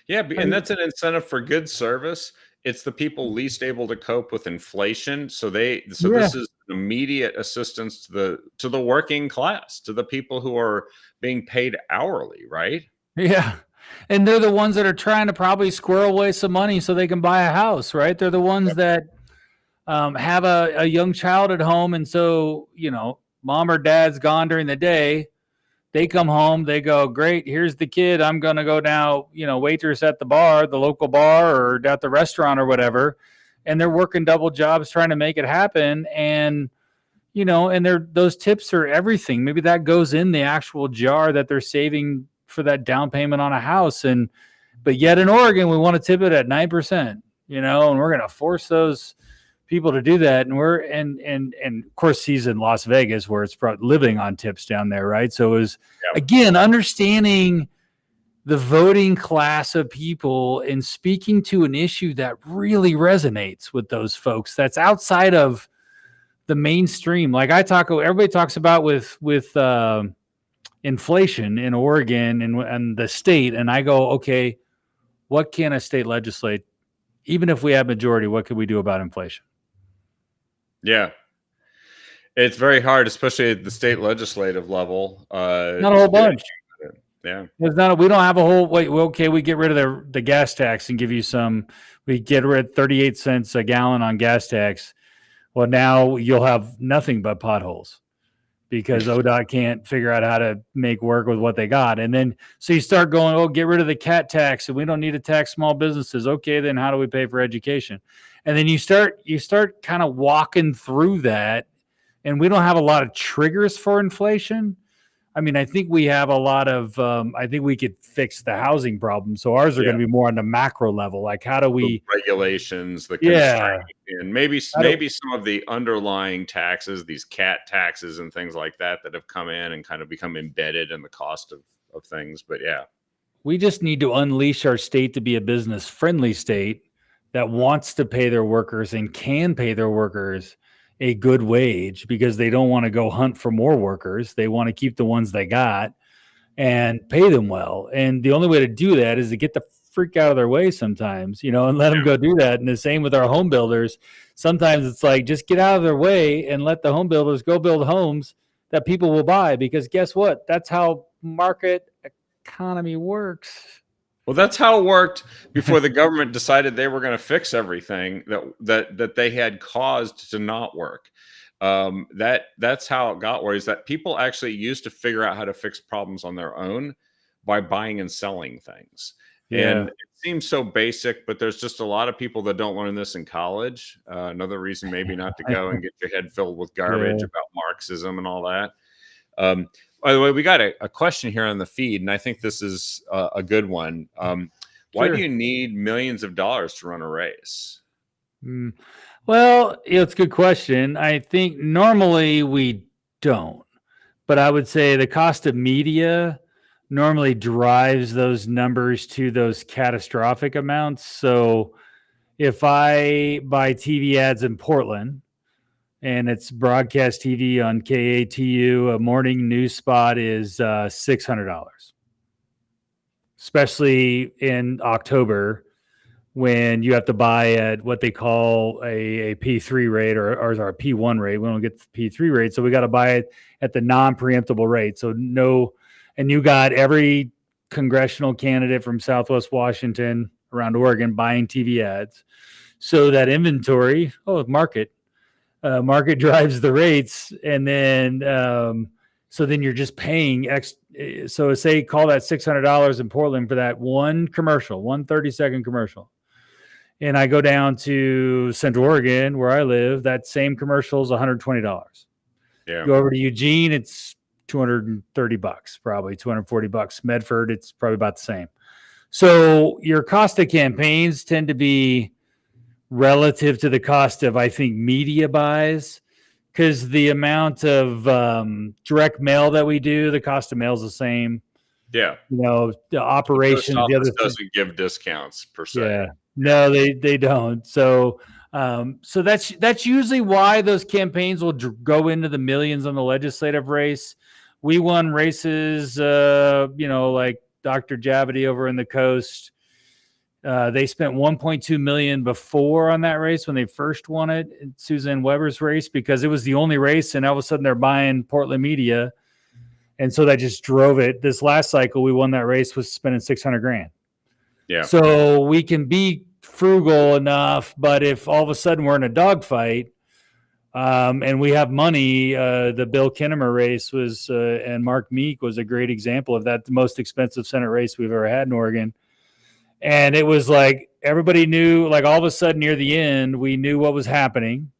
Speaker 1: Yeah, and that's an incentive for good service. It's the people least able to cope with inflation. So this is immediate assistance to the working class, to the people who are being paid hourly, right?
Speaker 2: Yeah. And they're the ones that are trying to probably squirrel away some money so they can buy a house, right? They're the ones that have a young child at home. And so, mom or dad's gone during the day. They come home, they go, great, here's the kid. I'm going to go now, waitress at the bar, the local bar, or at the restaurant or whatever. And they're working double jobs trying to make it happen. And, and those tips are everything. Maybe that goes in the actual jar that they're saving for that down payment on a house. But yet in Oregon, we want to tip it at 9%, and we're going to force those people to do that. And and of course he's in Las Vegas where it's probably living on tips down there. Right. So it was, again, understanding the voting class of people and speaking to an issue that really resonates with those folks. That's outside of the mainstream. Like everybody talks about with inflation in Oregon and the state. And I go, okay, what can a state legislate? Even if we have majority, what can we do about inflation?
Speaker 1: Yeah. It's very hard, especially at the state legislative level.
Speaker 2: Not a whole bunch.
Speaker 1: Yeah.
Speaker 2: We don't have a whole, we get rid of the gas tax and give you we get rid of 38 cents a gallon on gas tax. Well, now you'll have nothing but potholes because ODOT can't figure out how to make work with what they got. And then, so you start going, get rid of the cat tax and we don't need to tax small businesses. Okay, then how do we pay for education? And then you start kind of walking through that, and we don't have a lot of triggers for inflation. I mean, I think we have a lot of, I think we could fix the housing problem. So ours are going to be more on the macro level. Like how do we
Speaker 1: regulations, the constraint, and maybe some of the underlying taxes, these cat taxes and things like that have come in and kind of become embedded in the cost of things. But yeah,
Speaker 2: we just need to unleash our state to be a business friendly state that wants to pay their workers and can pay their workers a good wage because they don't want to go hunt for more workers. They want to keep the ones they got and pay them well. And the only way to do that is to get the freak out of their way sometimes, and let them go do that. And the same with our home builders. Sometimes it's like, just get out of their way and let the home builders go build homes that people will buy, because guess what? That's how market economy works.
Speaker 1: Well, that's how it worked before the government decided they were going to fix everything that they had caused to not work. That's how it got, where is that people actually used to figure out how to fix problems on their own by buying and selling things. And it seems so basic, but there's just a lot of people that don't learn this in college. Another reason maybe not to go and get your head filled with garbage about Marxism and all that. By the way, we got a question here on the feed, and I think this is a good one. Why do you need millions of dollars to run a race?
Speaker 2: Well, it's a good question. I think normally we don't, but I would say the cost of media normally drives those numbers to those catastrophic amounts. So if I buy TV ads in Portland and it's broadcast TV on KATU, a morning news spot is $600, especially in October, when you have to buy at what they call a P3 rate or our P1 rate. We don't get the P3 rate, so we got to buy it at the non-preemptible rate. So and you got every congressional candidate from Southwest Washington around Oregon buying TV ads. So that inventory, market drives the rates, and then so then you're just paying so say call that $600 in Portland for that one commercial, 1 30-second commercial. And I go down to Central Oregon where I live, that same commercial is $120. Go over to Eugene, it's $230, probably $240. Medford, it's probably about the same. So your cost of campaigns tend to be relative to the cost of, I think, media buys, because the amount of direct mail that we do, the cost of mail is the same.
Speaker 1: Yeah.
Speaker 2: The operations, the other
Speaker 1: doesn't give discounts per se.
Speaker 2: Yeah. No, they don't. So that's usually why those campaigns will go into the millions on the legislative race. We won races, like Dr. Javity over in the coast. They spent $1.2 million before on that race when they first won it, Suzanne Weber's race, because it was the only race, and all of a sudden they're buying Portland media, and so that just drove it. This last cycle, we won that race was spending $600,000.
Speaker 1: Yeah.
Speaker 2: So we can be frugal enough, but if all of a sudden we're in a dogfight, and we have money, the Bill Kinnemer race was, and Mark Meek was a great example of that, the most expensive Senate race we've ever had in Oregon. And it was like everybody knew, like all of a sudden near the end, we knew what was happening.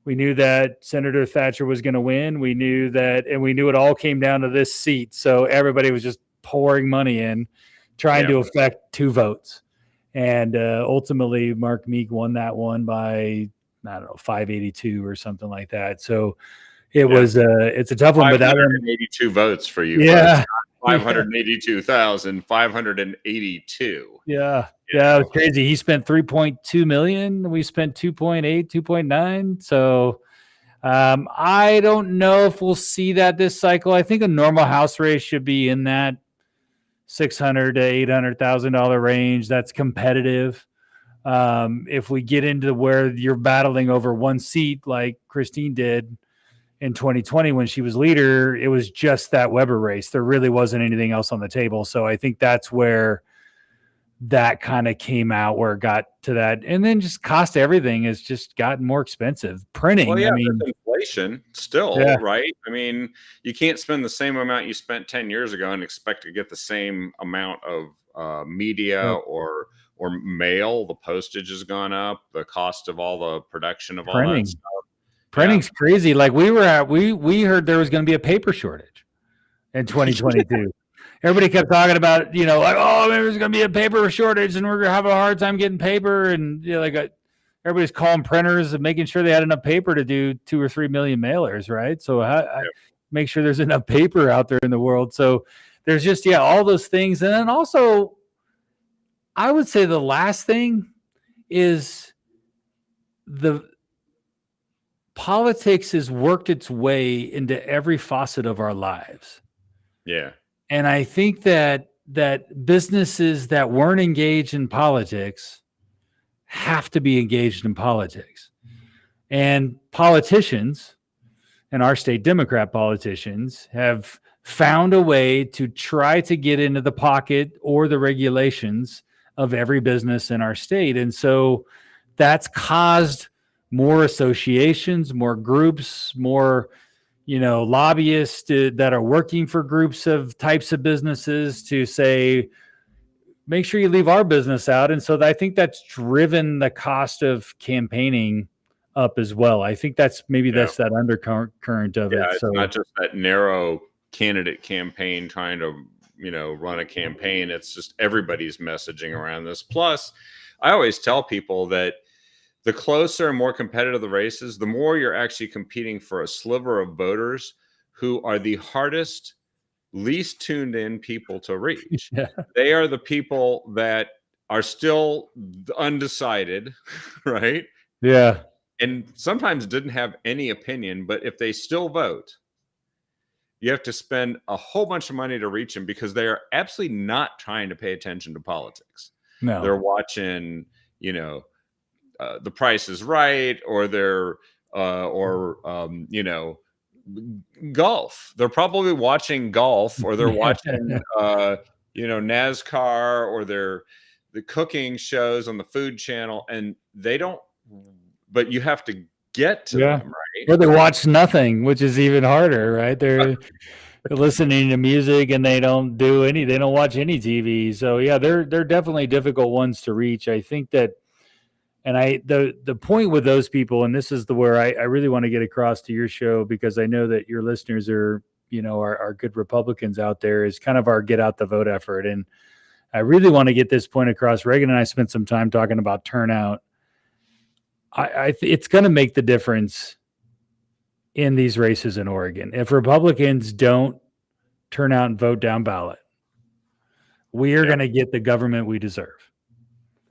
Speaker 2: We knew that Senator Thatcher was going to win. We knew that, and we knew it all came down to this seat. So everybody was just pouring money in, trying to affect 2 votes. And ultimately, Mark Meek won that one by, I don't know, 582 or something like that. So it was, it's a tough one. But that
Speaker 1: 582 votes for you.
Speaker 2: Yeah.
Speaker 1: 582,582.
Speaker 2: Yeah, it was crazy. He spent 3.2 million. We spent 2.8, 2.9. So I don't know if we'll see that this cycle. I think a normal House race should be in that $600,000 to $800,000 range. That's competitive. If we get into where you're battling over one seat, like Christine did in 2020 when she was leader, it was just that Weber race. There really wasn't anything else on the table. So I think that's where that kind of came out, where it got to that. And then just cost of everything has just gotten more expensive. Printing,
Speaker 1: well, I mean, inflation still, right? I mean, you can't spend the same amount you spent 10 years ago and expect to get the same amount of media or mail. The postage has gone up, the cost of all the production of all that stuff.
Speaker 2: Printing's crazy. Like we heard there was going to be a paper shortage in 2022. Everybody kept talking about, there's going to be a paper shortage and we're going to have a hard time getting paper. And everybody's calling printers and making sure they had enough paper to do 2 or 3 million mailers, right? So make sure there's enough paper out there in the world. So there's just, all those things. And then also, I would say the last thing is the politics has worked its way into every facet of our lives.
Speaker 1: Yeah.
Speaker 2: And I think that that businesses that weren't engaged in politics have to be engaged in politics. And politicians, and our state Democrat politicians, have found a way to try to get into the pocket or the regulations of every business in our state. And so that's caused more associations, more groups, more, lobbyists that are working for groups of types of businesses to say, make sure you leave our business out. And so I think that's driven the cost of campaigning up as well. I think that's that undercurrent of it.
Speaker 1: It's not just that narrow candidate campaign trying to, run a campaign. It's just everybody's messaging around this. Plus, I always tell people that the closer and more competitive the races, the more you're actually competing for a sliver of voters who are the hardest, least tuned in people to reach.
Speaker 2: Yeah.
Speaker 1: They are the people that are still undecided, right?
Speaker 2: Yeah.
Speaker 1: And sometimes didn't have any opinion, but if they still vote, you have to spend a whole bunch of money to reach them because they are absolutely not trying to pay attention to politics.
Speaker 2: No.
Speaker 1: They're watching, The Price is Right, or they're golf. They're probably watching golf, or they're watching NASCAR, or the cooking shows on the Food Channel, and they don't. But you have to get to them, right?
Speaker 2: Or they watch nothing, which is even harder, right? They're listening to music and they don't watch any TV. So yeah, they're definitely difficult ones to reach. I think that. And the point with those people, and this is where I really want to get across to your show, because I know that your listeners are good Republicans out there, is kind of our get out the vote effort. And I really want to get this point across. Reagan and I spent some time talking about turnout. It's going to make the difference in these races in Oregon. If Republicans don't turn out and vote down ballot, we are going to get the government we deserve.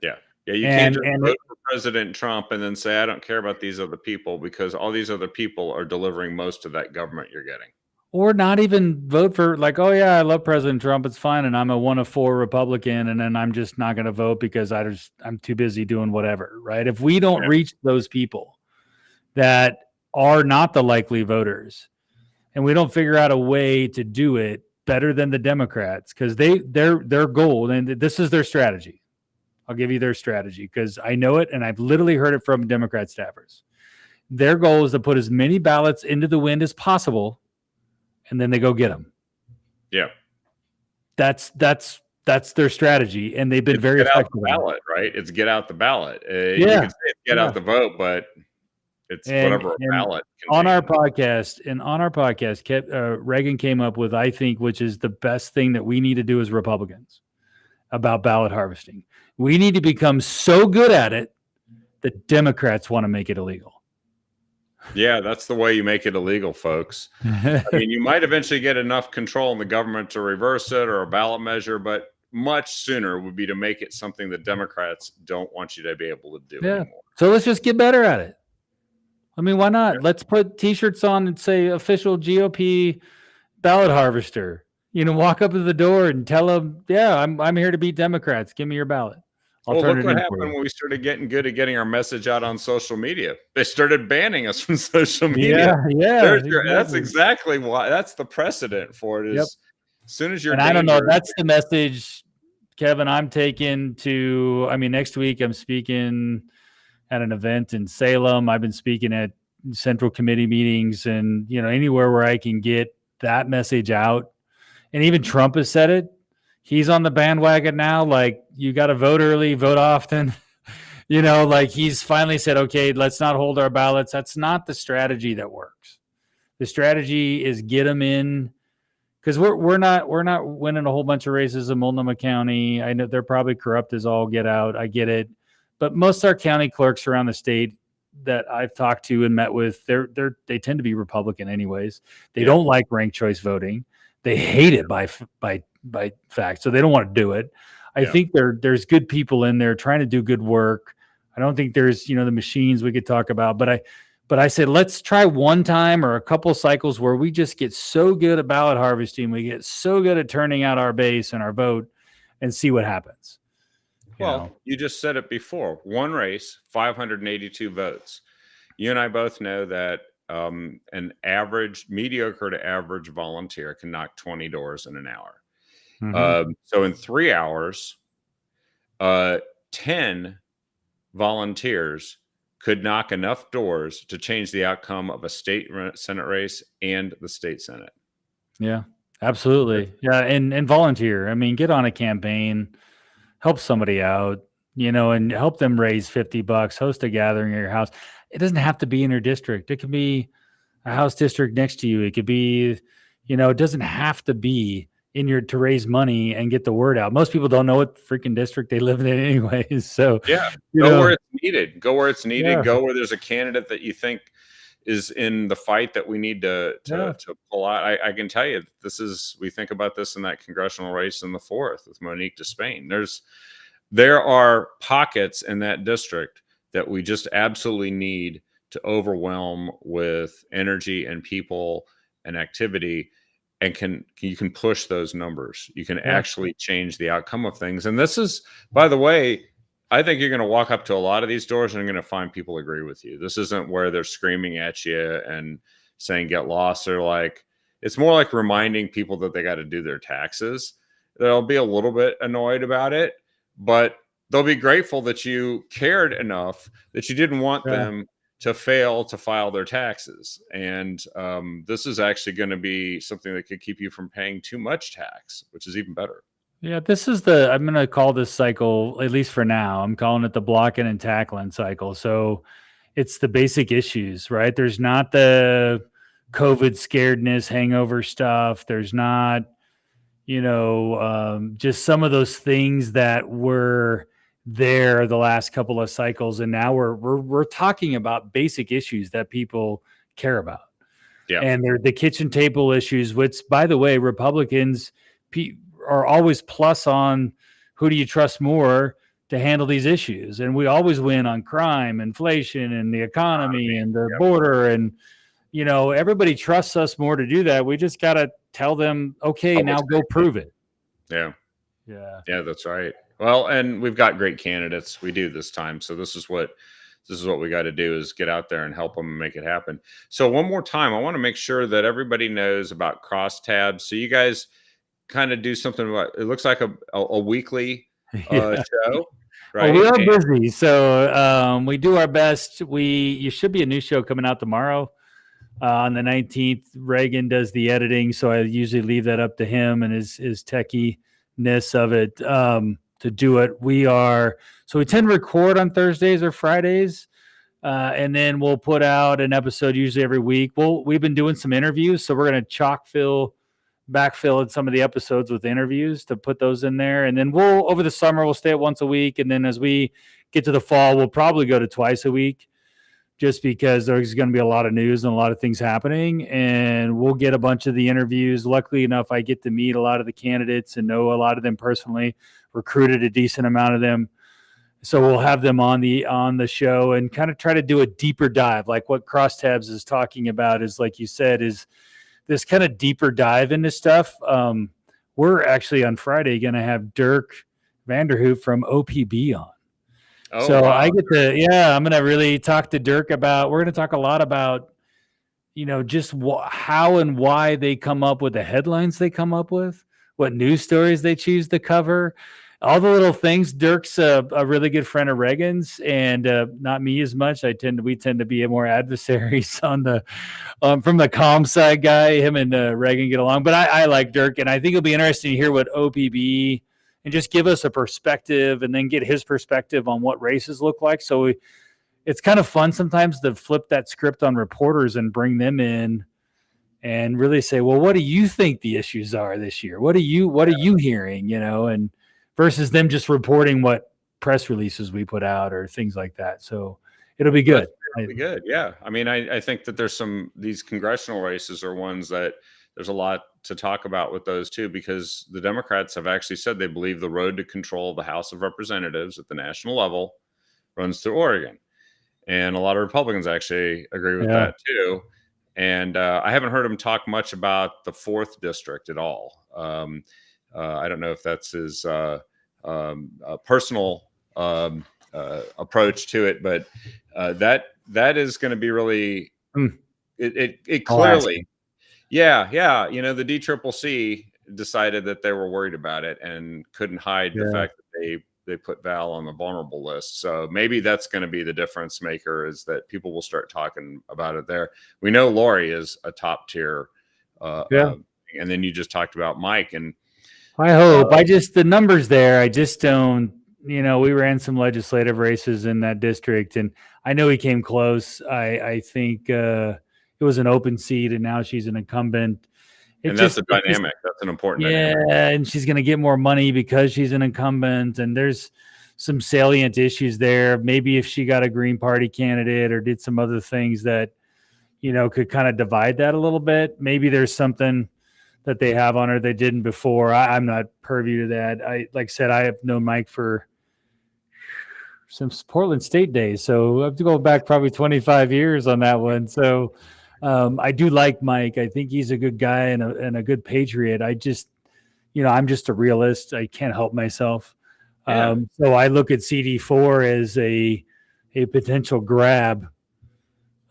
Speaker 1: Yeah, you can't just vote for President Trump and then say, I don't care about these other people, because all these other people are delivering most of that government you're getting.
Speaker 2: Or not even vote for, like, oh yeah, I love President Trump, it's fine, and I'm a 1 of 4 Republican, and then I'm just not going to vote because I'm too busy doing whatever, right? If we don't reach those people that are not the likely voters, and we don't figure out a way to do it better than the Democrats, because their goal, and this is their strategy. I'll give you their strategy because I know it, and I've literally heard it from Democrat staffers. Their goal is to put as many ballots into the wind as possible, and then they go get them.
Speaker 1: Yeah,
Speaker 2: that's their strategy, and they've been very effective.
Speaker 1: Get out the ballot, right? It's get out the ballot. You can say it's get out the vote, but it's whatever a ballot.
Speaker 2: On our podcast, Reagan came up with, I think, which is the best thing that we need to do as Republicans about ballot harvesting. We need to become so good at it that Democrats want to make it illegal.
Speaker 1: Yeah, that's the way you make it illegal, folks. I mean, you might eventually get enough control in the government to reverse it, or a ballot measure, but much sooner would be to make it something that Democrats don't want you to be able to do anymore.
Speaker 2: So let's just get better at it. I mean, why not? Yeah. Let's put T-shirts on and say official GOP ballot harvester. Walk up to the door and tell them, yeah, I'm here to beat Democrats. Give me your ballot.
Speaker 1: Look what happened when we started getting good at getting our message out on social media. They started banning us from social media.
Speaker 2: Yeah.
Speaker 1: That's exactly why. That's the precedent for it. Is as soon as you're,
Speaker 2: and I don't know. That's the message, Kevin. I'm taking to. I mean, next week I'm speaking at an event in Salem. I've been speaking at Central Committee meetings, and anywhere where I can get that message out. And even Trump has said it. He's on the bandwagon now. Like, you got to vote early, vote often. Like, he's finally said, okay, let's not hold our ballots. That's not the strategy that works. The strategy is get them in, because we're not winning a whole bunch of races in Multnomah County. I know they're probably corrupt as all get out. I get it. But most of our county clerks around the state that I've talked to and met with, they tend to be Republican anyways. They don't like ranked choice voting. They hate it by fact, so they don't want to do it. I think there's good people in there trying to do good work. I don't think there's the machines we could talk about, but But I said, let's try one time or a couple cycles where we just get so good about harvesting, we get so good at turning out our base and our vote, and see what happens.
Speaker 1: Well, you just said it before. One race, 582 votes. You and I both know that an average, mediocre to average volunteer can knock 20 doors in an hour. So in 3 hours, 10 volunteers could knock enough doors to change the outcome of a state Senate race and the state Senate.
Speaker 2: Yeah, absolutely. Yeah, and volunteer. I mean, get on a campaign, help somebody out, and help them raise $50, host a gathering at your house. It doesn't have to be in your district. It could be a house district next to you. It could be, it doesn't have to be to raise money and get the word out. Most people don't know what freaking district they live in anyways. So
Speaker 1: yeah, where it's needed. Go where it's needed.
Speaker 2: Yeah.
Speaker 1: Go where there's a candidate that you think is in the fight that we need to pull out. I can tell you, we think about this in that congressional race in the 4th with Monique Despain. There are pockets in that district that we just absolutely need to overwhelm with energy and people and activity, and you can push those numbers. You can actually change the outcome of things. And this is, by the way, I think you're going to walk up to a lot of these doors and you're going to find people agree with you. This isn't where they're screaming at you and saying get lost. They're it's more like reminding people that they got to do their taxes. They'll be a little bit annoyed about it, but they'll be grateful that you cared enough that you didn't want them to fail to file their taxes. And this is actually going to be something that could keep you from paying too much tax, which is even better.
Speaker 2: Yeah, I'm going to call this cycle, at least for now, I'm calling it the blocking and tackling cycle. So it's the basic issues, right? There's not the COVID scaredness, hangover stuff. There's not, just some of those things that were there the last couple of cycles. And now we're talking about basic issues that people care about.
Speaker 1: Yeah.
Speaker 2: And they're the kitchen table issues, which, by the way, Republicans are always plus on who do you trust more to handle these issues. And we always win on crime, inflation, and the economy and the border. And, everybody trusts us more to do that. We just got to tell them, okay, now go prove it.
Speaker 1: Yeah. Yeah, that's right. Well, and we've got great candidates. We do this time. So this is what we got to do, is get out there and help them and make it happen. So one more time, I want to make sure that everybody knows about Crosstabs. So you guys kind of do something about, it looks like a weekly show, right?
Speaker 2: Well, we are busy, so we do our best. You should be a new show coming out tomorrow on the 19th. Reagan does the editing, so I usually leave that up to him and his techie-ness of it to do it. We tend to record on Thursdays or Fridays, and then we'll put out an episode usually every week. We've been doing some interviews, so we're going to backfill in some of the episodes with interviews to put those in there. And then over the summer, we'll stay at once a week. And then as we get to the fall, we'll probably go to twice a week, just because there's going to be a lot of news and a lot of things happening. And we'll get a bunch of the interviews. Luckily enough, I get to meet a lot of the candidates and know a lot of them personally, recruited a decent amount of them. So we'll have them on the show and kind of try to do a deeper dive. Like what Crosstabs is talking about is, like you said, is this kind of deeper dive into stuff. We're actually on Friday going to have Dirk Vanderhoef from OPB on.
Speaker 1: Oh,
Speaker 2: so
Speaker 1: wow.
Speaker 2: I get I'm going to really talk to Dirk we're going to talk a lot about, just how and why they come up with the headlines they come up with, what news stories they choose to cover, all the little things. Dirk's a really good friend of Reagan's, and not me as much. We tend to be more adversaries on the from the comm side guy. Him and Reagan get along, but I like Dirk, and I think it'll be interesting to hear what OPB and just give us a perspective, and then get his perspective on what races look like. So it's kind of fun sometimes to flip that script on reporters and bring them in and really say, well, what do you think the issues are this year? What are you hearing? And versus them just reporting what press releases we put out or things like that. So it'll be good.
Speaker 1: It'll be good. Yeah. I mean, I think that there's these congressional races are ones that there's a lot to talk about with those too, because the Democrats have actually said they believe the road to control the House of Representatives at the national level runs through Oregon. and a lot of Republicans actually agree with
Speaker 2: Yeah.
Speaker 1: that too. And I haven't heard him talk much about the 4th district at all. I don't know if that's his personal approach to it, but that is going to be really
Speaker 2: Mm.
Speaker 1: it
Speaker 2: I'll ask
Speaker 1: clearly.
Speaker 2: him.
Speaker 1: Yeah. You know, the DCCC decided that they were worried about it and couldn't hide the
Speaker 2: Yeah.
Speaker 1: fact that they put Val on the vulnerable list. So maybe that's going to be the difference maker, is that people will start talking about it there. We know Lori is a top tier.
Speaker 2: Yeah.
Speaker 1: And then you just talked about Mike, and
Speaker 2: I hope. The numbers there, I just don't, we ran some legislative races in that district, and I know he came close. I think it was an open seat, and now she's an incumbent.
Speaker 1: that's a dynamic. That's an important dynamic.
Speaker 2: Yeah, and she's going to get more money because she's an incumbent, and there's some salient issues there. Maybe if she got a Green Party candidate or did some other things that, could kind of divide that a little bit. Maybe there's something that they have on her they didn't before. I'm not privy to that. Like I said, I have known Mike since Portland State days, so I have to go back probably 25 years on that one. So I do like Mike. I think he's a good guy and a good patriot. I just, I'm just a realist. I can't help myself.
Speaker 1: Yeah.
Speaker 2: So I look at CD4 as a potential grab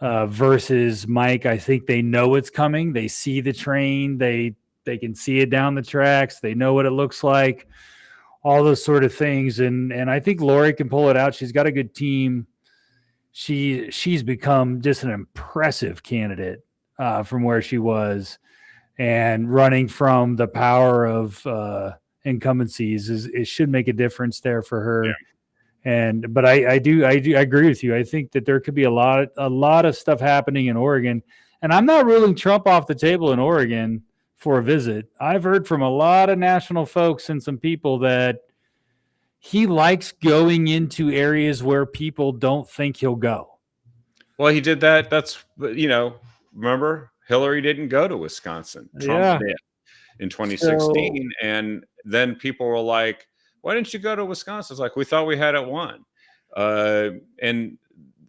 Speaker 2: versus Mike. I think they know it's coming. They see the train. They can see it down the tracks. They know what it looks like, all those sort of things. And I think Lori can pull it out. She's got a good team. She's become just an impressive candidate from where she was, and running from the power of incumbencies it should make a difference there for her. Yeah. But I do agree with you. I think that there could be a lot of stuff happening in Oregon, and I'm not ruling Trump off the table in Oregon for a visit. I've heard from a lot of national folks and some people that he likes going into areas where people don't think he'll go.
Speaker 1: Well, he did that. That's, remember, Hillary didn't go to Wisconsin. Trump did in 2016. And then people were like, why didn't you go to Wisconsin? It's like, we thought we had it won. And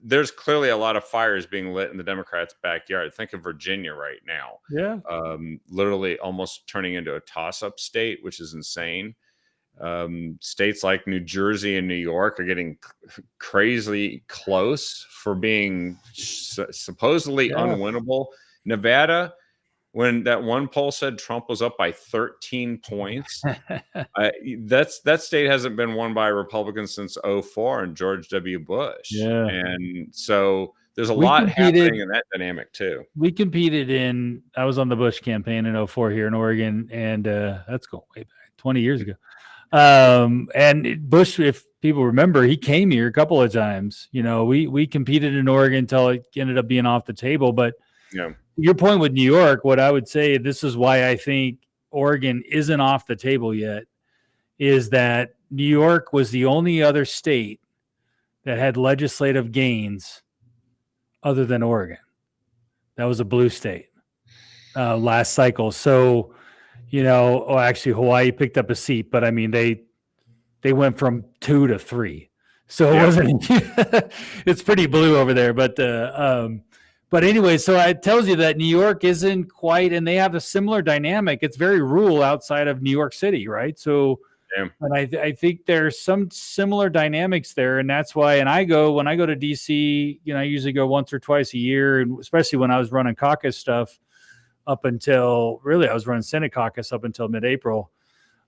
Speaker 1: there's clearly a lot of fires being lit in the Democrats' backyard. Think of Virginia right now.
Speaker 2: Yeah.
Speaker 1: Literally almost turning into a toss-up state, which is insane. States like New Jersey and New York are getting crazily close for being supposedly unwinnable. Nevada, when that one poll said Trump was up by 13 points, that state hasn't been won by a Republican since 2004 and George W. Bush.
Speaker 2: Yeah.
Speaker 1: And so there's a lot happening in that dynamic too.
Speaker 2: We competed I was on the Bush campaign in 2004 here in Oregon, and that's going way back 20 years ago. And Bush, if people remember, he came here a couple of times. We competed in Oregon until it ended up being off the table. But your point with New York, what I would say, this is why I think Oregon isn't off the table yet, is that New York was the only other state that had legislative gains other than Oregon. That was a blue state last cycle. So, actually Hawaii picked up a seat, but I mean, they went from 2 to 3. So it wasn't, it's pretty blue over there. But anyway, so it tells you that New York isn't quite, and they have a similar dynamic. It's very rural outside of New York City, right? So, and I think there's some similar dynamics there. And that's why, when I go to DC, I usually go once or twice a year, and especially when I was running caucus stuff, up until I was running Senate caucus up until mid-April.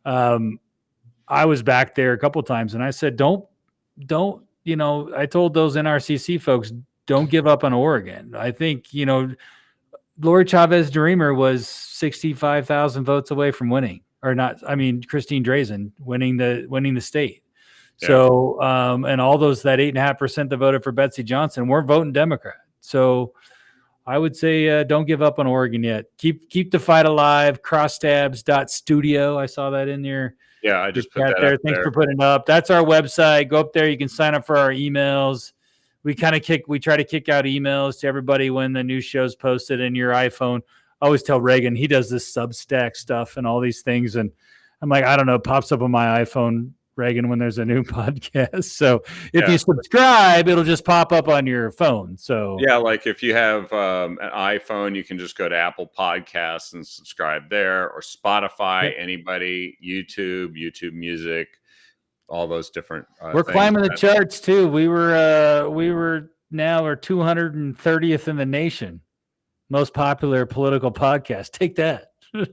Speaker 2: I was back there a couple of times, and I said, don't, I told those NRCC folks, don't give up on Oregon. I think, Lori Chavez DeRemer was 65,000 votes away from winning, or not. I mean, Christine Drazan winning the state. Yeah. So, and all those, that 8.5% that voted for Betsy Johnson weren't voting Democrat. So, I would say don't give up on Oregon yet. Keep the fight alive. Crosstabs.studio. I saw that in there.
Speaker 1: Yeah, I just put that
Speaker 2: there.
Speaker 1: Up
Speaker 2: Thanks
Speaker 1: there.
Speaker 2: for putting it up. That's our website. Go up there. You can sign up for our emails. We try to kick out emails to everybody when the new show's posted in your iPhone. I always tell Reagan, he does this Substack stuff and all these things. And I'm like, I don't know, it pops up on my iPhone Reagan, when there's a new podcast. So if
Speaker 1: Yeah.
Speaker 2: you subscribe, it'll just pop up on your phone. So
Speaker 1: Yeah, like if you have an iPhone, you can just go to Apple Podcasts and subscribe there, or Spotify,
Speaker 2: Yep.
Speaker 1: anybody, YouTube Music, all those different
Speaker 2: we're
Speaker 1: things.
Speaker 2: climbing the charts too. We were now we're 230th in the nation. Most popular political podcast. Take that.
Speaker 1: Yeah,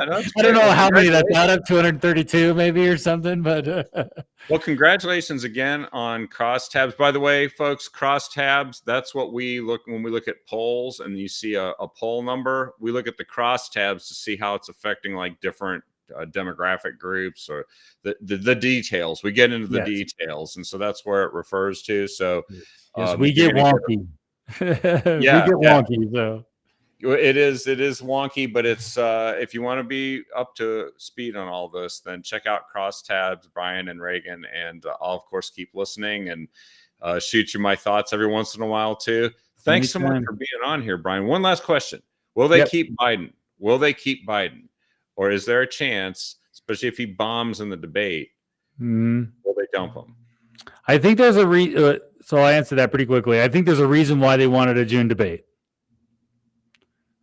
Speaker 1: that's
Speaker 2: I don't know
Speaker 1: great.
Speaker 2: how many that's out of, 232 maybe or something, but
Speaker 1: well, congratulations again on Crosstabs. By the way, folks, Crosstabs, that's what we look when we look at polls and you see a poll number. We look at the crosstabs to see how it's affecting like different demographic groups or the details. We get into the details, and so that's where it refers to. So
Speaker 2: we get wonky.
Speaker 1: Yeah,
Speaker 2: we get wonky. So
Speaker 1: it is wonky, but it's if you want to be up to speed on all this, then check out Crosstabs, Brian and Reagan, and I'll of course keep listening and shoot you my thoughts every once in a while too. Thanks so much for being on here, Brian. One last question: will they keep Biden? Will they keep Biden, or is there a chance, especially if he bombs in the debate, will they dump him?
Speaker 2: I think there's a so I'll answer that pretty quickly. I think there's a reason why they wanted a June debate.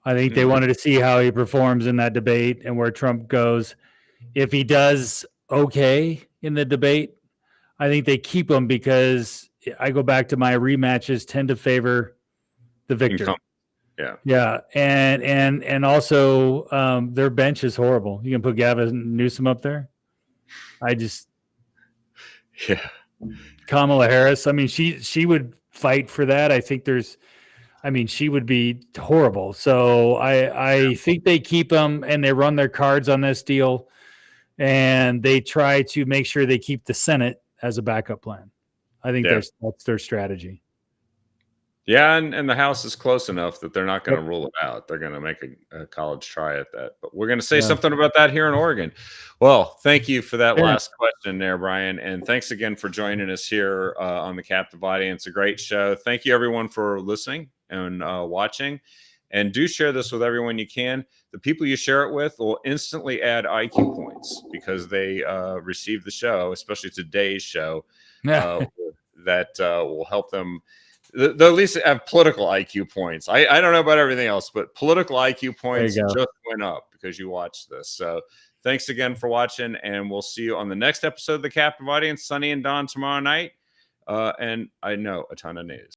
Speaker 2: I think they wanted to see how he performs in that debate and where Trump goes. If he does okay in the debate, I think they keep him because I go back to my rematches tend to favor the victor. Yeah. And also their bench is horrible. You can put Gavin Newsom up there. Kamala Harris. I mean, she would fight for that. I think she would be horrible. So I think they keep them and they run their cards on this deal, and they try to make sure they keep the Senate as a backup plan. I think that's their strategy.
Speaker 1: Yeah, and the House is close enough that they're not going to rule it out. They're going to make a college try at that. But we're going to say something about that here in Oregon. Well, thank you for that last question there, Brian. And thanks again for joining us here on the Captive Audience. A great show. Thank you, everyone, for listening and watching. And do share this with everyone you can. The people you share it with will instantly add IQ points because they receive the show, especially today's show, that will help them. They'll at least have political IQ points. I don't know about everything else, but political IQ points just went up because you watched this. So thanks again for watching, and we'll see you on the next episode of the Captive Audience, Sunny and Dawn tomorrow night. And I know a ton of news.